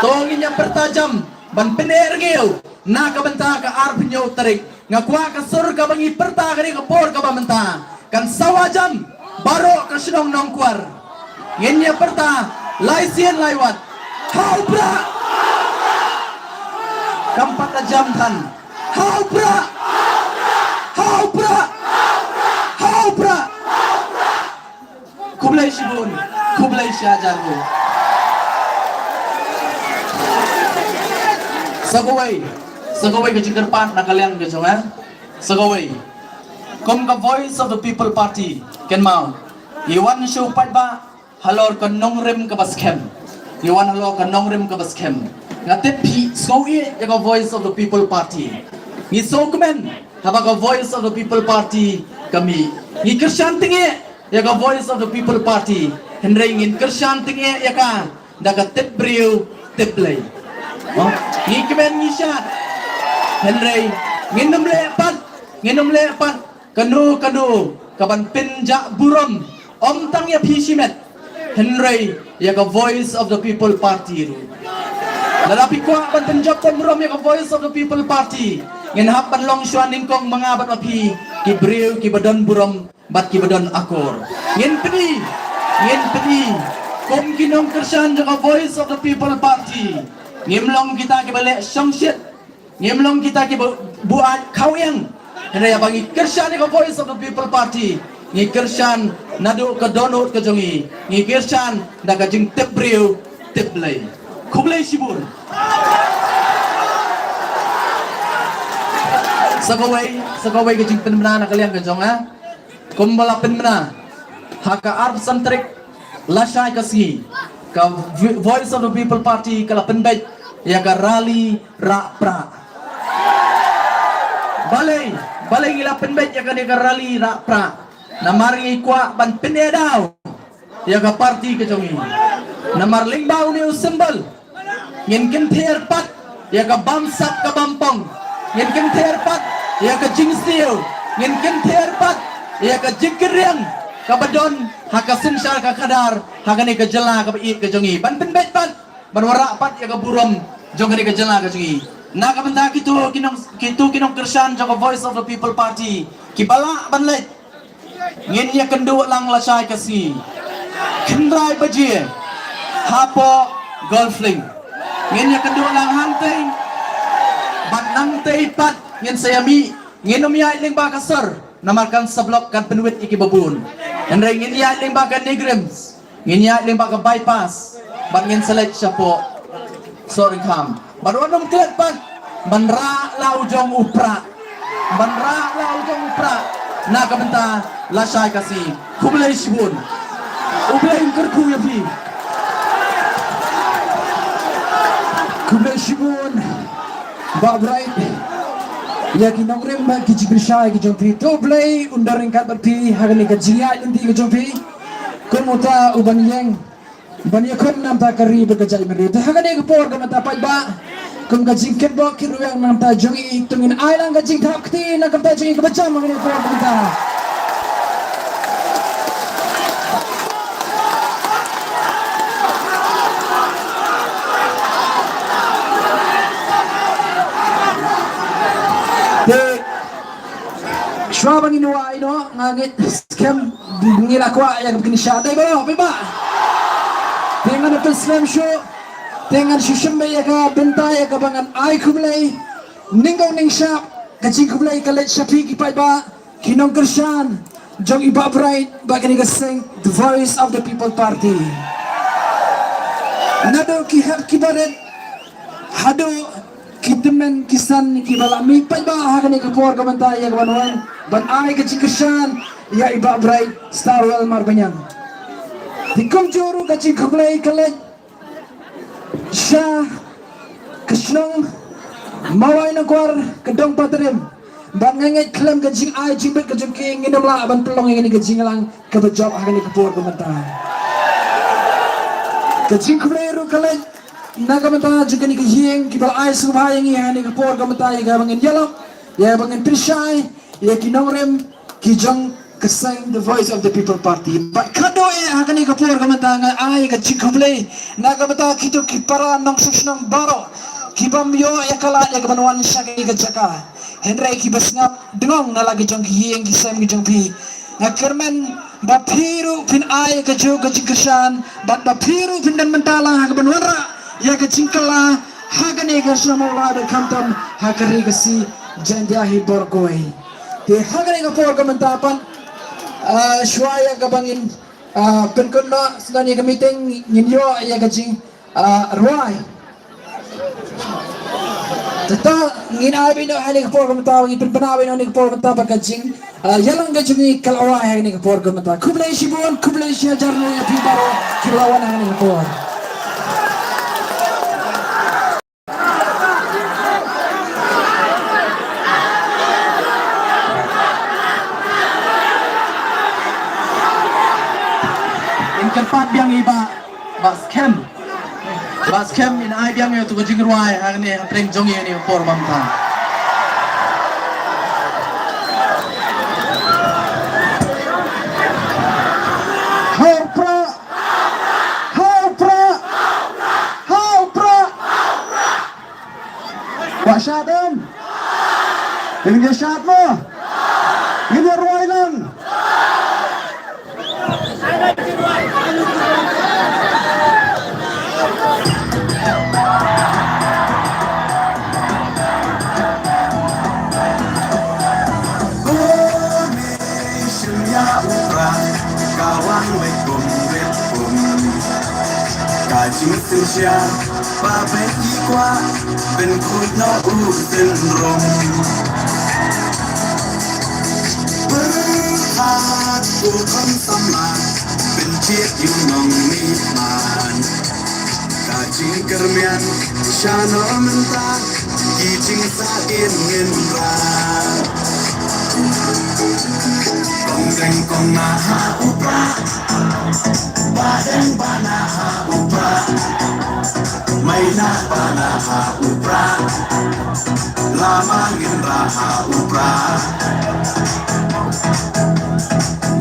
tongin yang bertajam ban penergeu na ka banta ka arp nyong tarik ngakwa ka sur ka bangi perta ka ni ka por ka banta kan sawajam baro ka sinong nongkwar ngenya perta laisien laiwat haubra kampat jam tan haubra kublai shibun kublai syajaru sagawai ke jingkerpan na kalian ke jonga sagawai kom ka voice of the people party ken mau iwan show pat ba halor ka nongrem ka baskem iwan halor ka nongrem ka baskem ngate pi skowi ya ka voice of the people party ni sokmen haba ka voice of the people party kami ni kershantinge ya ka voice of the people party henry ngin kershantinge ya ka daga tebriu teplay ni kemen ni syat henry nginum lepat kanu kaban pinja burom om tang ya pishimet henry ya ka voice of the people party lalapi kwa ban pinjab tan burom ya ka voice of the people party ngin hap ban long shuan ningkong mga bat api kibriu kibadon burom bat kibadon akor ngin pedi kom kinong kersan ya ka voice of the people party ngimlong kita kibale songshit ngimlong kita buat kawyang henry abangi kersan ya ka voice of the people party ngi kersan nadu ka donut ka jongi ngi kersan daga jing tebriu teplay kublai shibur sagawai ka jing penmena na kalian ka jonga kumbala penmena haka arp santrik lasai kasi ka voice of the people party kala penbet ya ka rally ra balai ngila penbet ya ka ni ka rally ra namari kwa ban penedau ya ka party ka jongi namar lingbau ni usembal ngin kin therpat ya ka bamsap ka bampong ngin kin therpat ya ka jingstiu ngin kin therpat ya ka jingkeriang ka badon haka sinsal ka kadar haka ni ka jela ka bai ka jongi ban penbet pat ban wara pat ya ka burom jong ni ka jela ka jongi na ka banta kitu kinong kersan jong voice of the people party kibala ban let ngin ya kendu lang lasai kasi kendrai baje hapo golfling ngin ya kendu lang hanteng batnang teipat ngin sayami ngin umya ling ba kasar namarkan sablok kan penuit iki babun henry ngin ya ling ba kan negrims ngin ya ling ba ka bypass bat ngin select siya po sorry kam baruanong tiat pat banra laujong upra na kabenta lasai kasi kublai shibun ublai kerku ya pi kublai shibun ba bright ya kinongrem ba kijibrishai ki jompi toblai undaring kat berpi hagani ka jia inti ka jompi kumota ubanyeng banyakon nam ta kari berkejai meri hagani ka por ka mata pai ba kum ka jingket bo kiruyang nam ta jongi tungin ailang ka jing thap kti na kam ta jongi ka bacham ngani por ka mata Shwa bang inuwa ino ngangit scam ngila kwa yang begini syadai bro, piba. Dengan apa slam show, dengan sushembe ya ka benta ya ka bangan ai kublai, ninggong ning syap, kacing kublai kalet syapi kipai ba, kinong kershan, jong iba bright, bagani kaseng the voice of the people party. Nado kihap kibaret, hado kitemen kisan kibalami pai ba hakani kapor kamanta ya kawanwan ban ai kacikesan ya iba bright starwell marbanyang tikum juru kacik kablai kalet sha kasnong mawai na kwar kedong patrim ban nganget klem kacing ai jibet kacing king inam la ban pelong ini kacing lang kabajok hakani kapor kamanta kacing kablai ru kalet nagamata juga ni kehing kibal ai subhayang ya ni kapor kamata ya bangin yalok ya bangin prishay ya kinongrem kijang kasang the voice of the people party but kado ya hakani kapor kamata nga ai ka chikable nagamata kito kipara nong susnang baro kibamyo ya kala ya gabanwan siya ka jaka henry kibasngap dengong na lagi jong kehing kisam kijang pi ngakermen bapiru pin ai ka jo ka chikasan bat bapiru pin dan mentala gabanwanra ya kecingkala hagane garsama wada kamtam hagari gasi jandahi borgoi te hagane ga por kamantapan shwaya gabangin penkono sedani meeting ninyo ya kecing ruai tata nginabi no hali ga por kamantapan ipinpanabi no ni por kamantapan kecing yalang gajuni kalawa hagane ga por kamantapan kublai shibon kublai shajarno ya pibaro kilawan hagane ga por Keempat biang iba baskem in ai biang yo tu jing ruai agni apreng jong ni por bamta Wasyadem ini syat mo ini ruai lang Kajing sensia, babek ikwa, ben kuit no usen rom. Berhat bukan sama, ben ciet yung nong nikman. Kajing kermian, syano mentah, kijing sain ngendra. Kongdeng kong naha upra, badeng banaha upra, maina banaha upra, lamangin raha upra,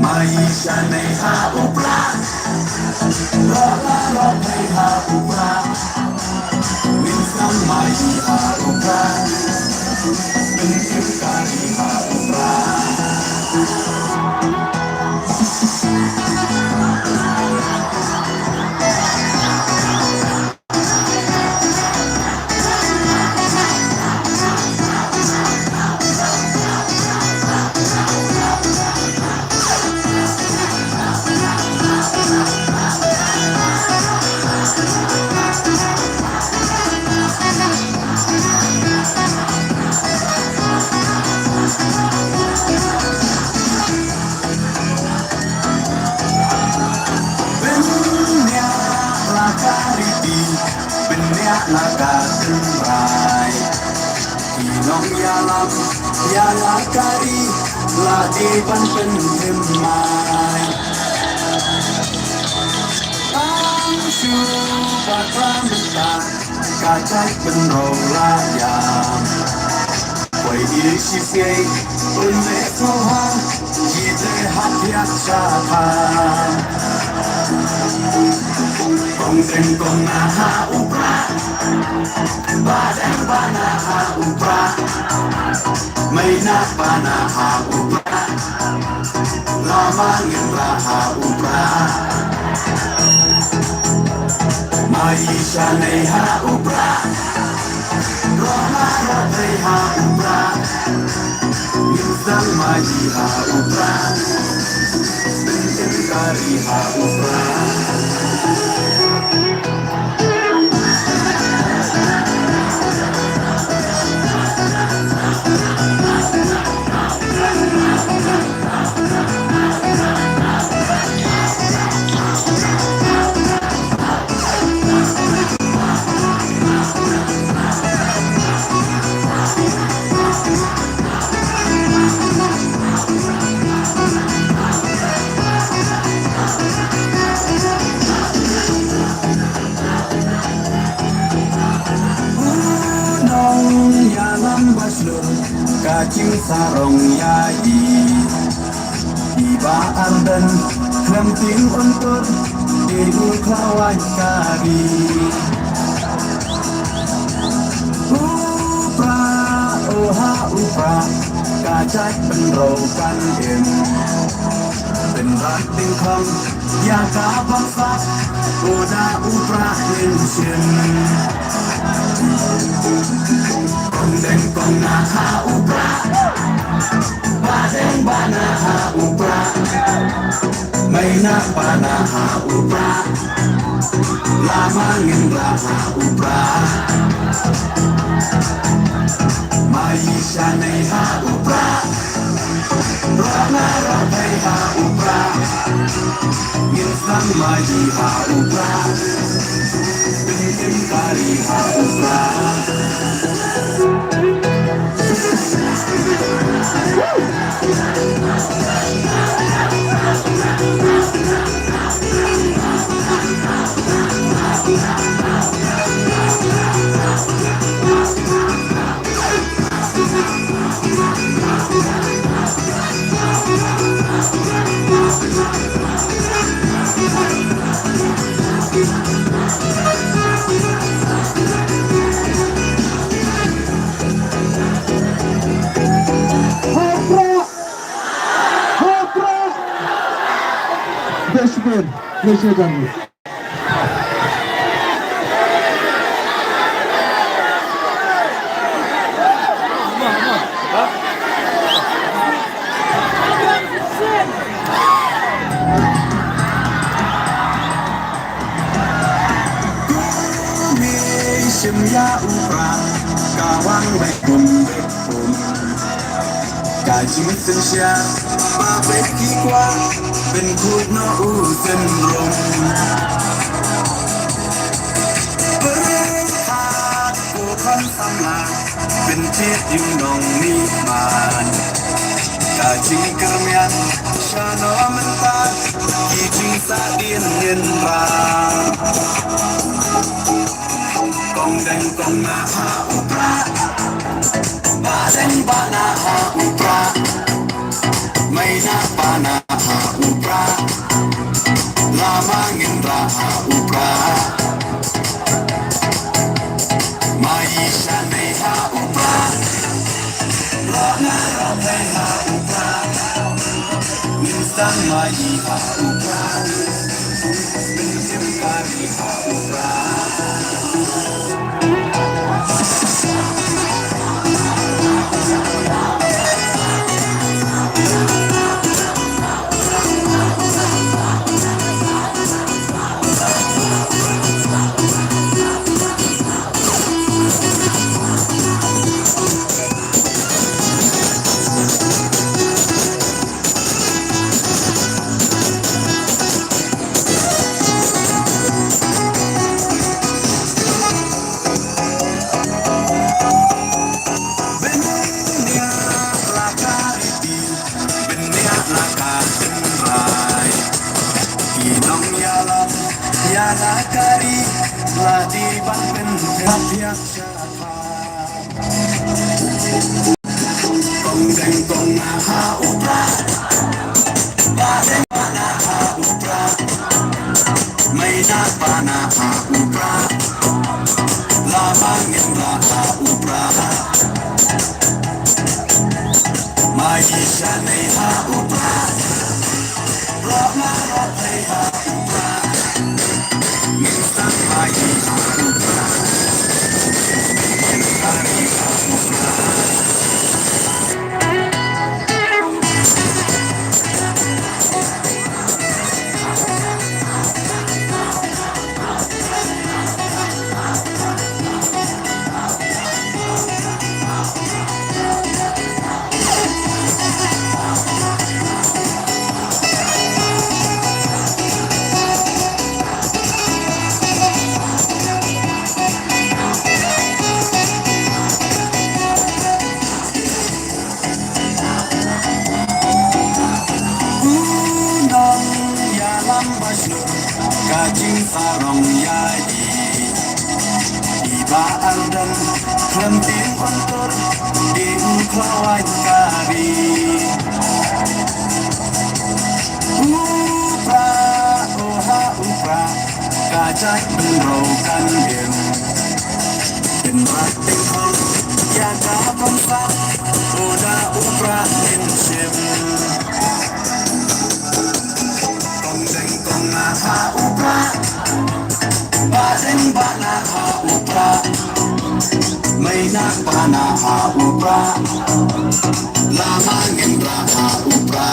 maisha neha upra, rala neha upra, minsan maiha upra, minsan kariha upra. Naga temrai Inong yalam yalakari Ladi banten hemai Angsu bakramenta Kacai penrong layam Wai isi fiay Unme kohan Jite hatiak syaham Kongdeng kong naha upra Badeng banaha upra Maina banaha upra lama raha upra maisha neha upra roma ha upra Insan maji ha upra Kari ha upra Kacing sarong yayi Iba ardan Klemting untuk Ibu kawan kari Upra Oha upra Kacak penrokan im Penrat tingkong Ya kabangsa Oda upra Insin Kondeng kona ha upra Badeng bana ha upra Maina bana ha upra Lama ngendra ha upra Maisha nei ha upra Rona rotai ha upra Insan maji ha upra Bikin kari ha upra Please done. Simya upra Kawang bekum Gaji mitensia Mabek kikwa Ben kut no uzen rom Berhat Bukan sama Ben cit yung nong ni man Gaji kermian Shano mentak Kijing sa din ra Kong deng kong na ha upra Badeng bana ha upra Maina bana ha upra Lama ngendra ha upra Maisha nei ha upra Rona rotai ha upra Insan maji ha upra Bensim kari ha upra Kari telah dibangun hati siapa Kong deng kong ha upra Badeng bana ha upra Maina bana ha upra Lama ngendra ha upra Maji Maisha ni haupra Roh na roh ni haupra Minsan lagi haupra Hari haupra Kajing sarong yai Iba aldan Klenting kontur Di uklawai kari Upra Oha upra Kajak benrokan dim Benrak tingkol Yaga kompak Oda upra insim Ha upra Badeng bana ha upra Mainak bana ha upra Lama ngendra ha upra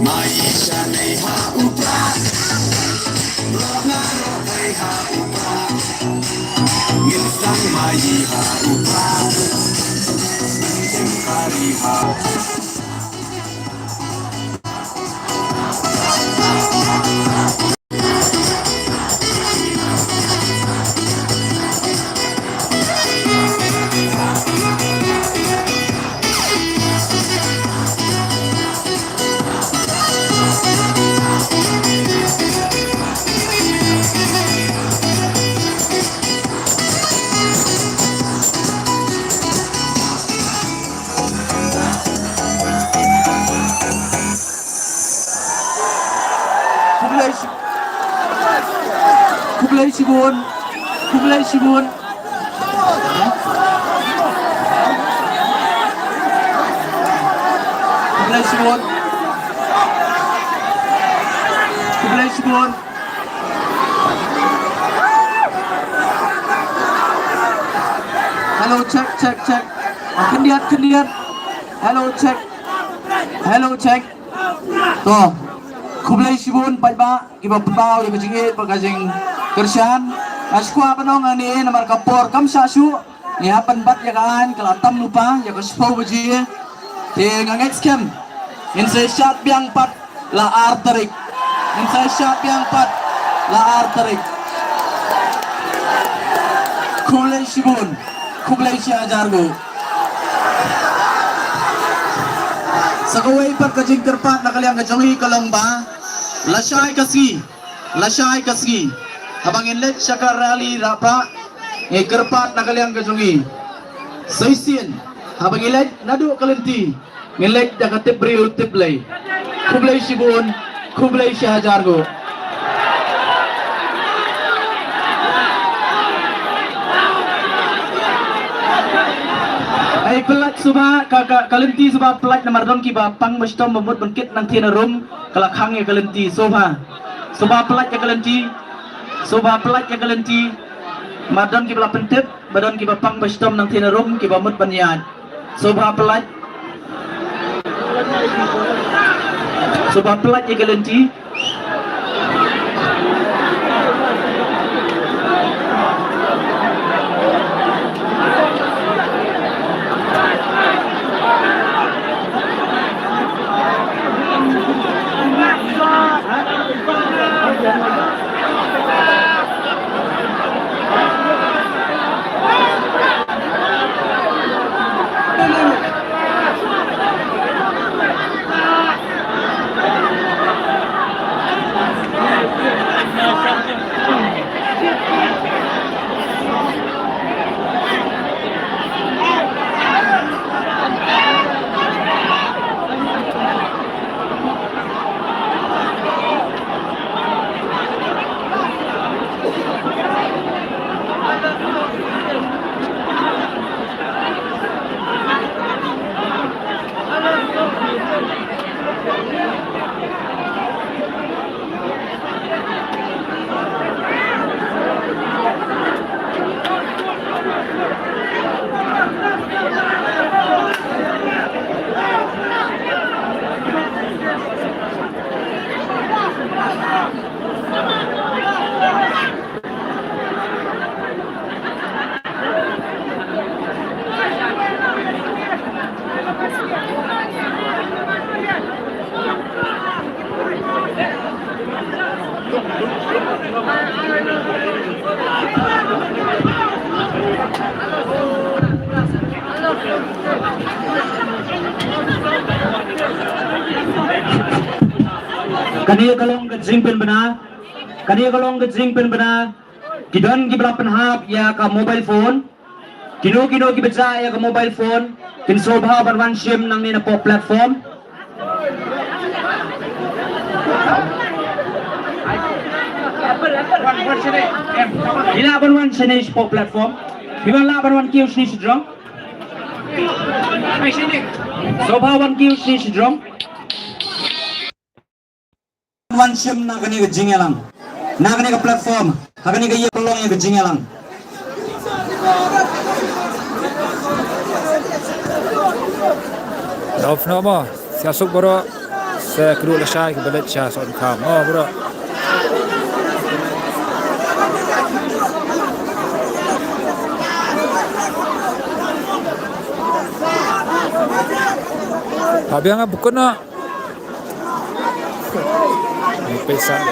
Maisha nei ha upra Lona rohai ha upra Nginsang mai ha upra Kari ha Kublai Sibun Kublai Sibun Kublai Sibun Kublai Sibun Hello check Kendiat Hello check Tuh Kublai Sibun Pajba Kiba pembau Yang kecingit Perkajing Kersian Askwa panong ani Namar kapor Kam sasu Nihapan bat yakaan Kelatam lupa Yaka sepau baji Ting angit skem Insai syat biang pat La arterik Insai syat biang pat La arterik Kublai Sibun Kublai Syajargo Sakaway perkajing terpat Nakaliang kajongi kalomba Lasai kasih Habang inlet syakar rali rapa kerpat nakaliang kajongi Saisian Habang inlet nadu kalenti Inlet dakatip beriul tiplay Kublai Sibun Kublai Syajargo Ay pelat suba kalenti suba pelat namar don ki ba pang mastom memut bangkit nang tiana rum kalakang ya kalenti suba pelat ya kalenti madon ki bala pentip badon ki ba pang mastom nang tiana rum ki ba mut banyad suba pelat ya kalenti Kani kalong ke jingpen bena. Kani kalong ke jingpen bena. Kidon gibla penhap ya ka mobile phone. Kino gibaca ya ka mobile phone. Kin sobha barwan shim nang ni na po platform. Ila barwan sini po platform. Bilang la barwan kiyo sini sidrong. Sobha wan kiyo sini sidrong. Wan shim na kani ka jingelang. Na kani ka platform. Hakani ka iya pelong ya ka jingelang. Rauf nama, siasuk bro, saya kedua lesai ke belet saya soal kam, oh bro. Tapi yang bukan nak, ini pesan.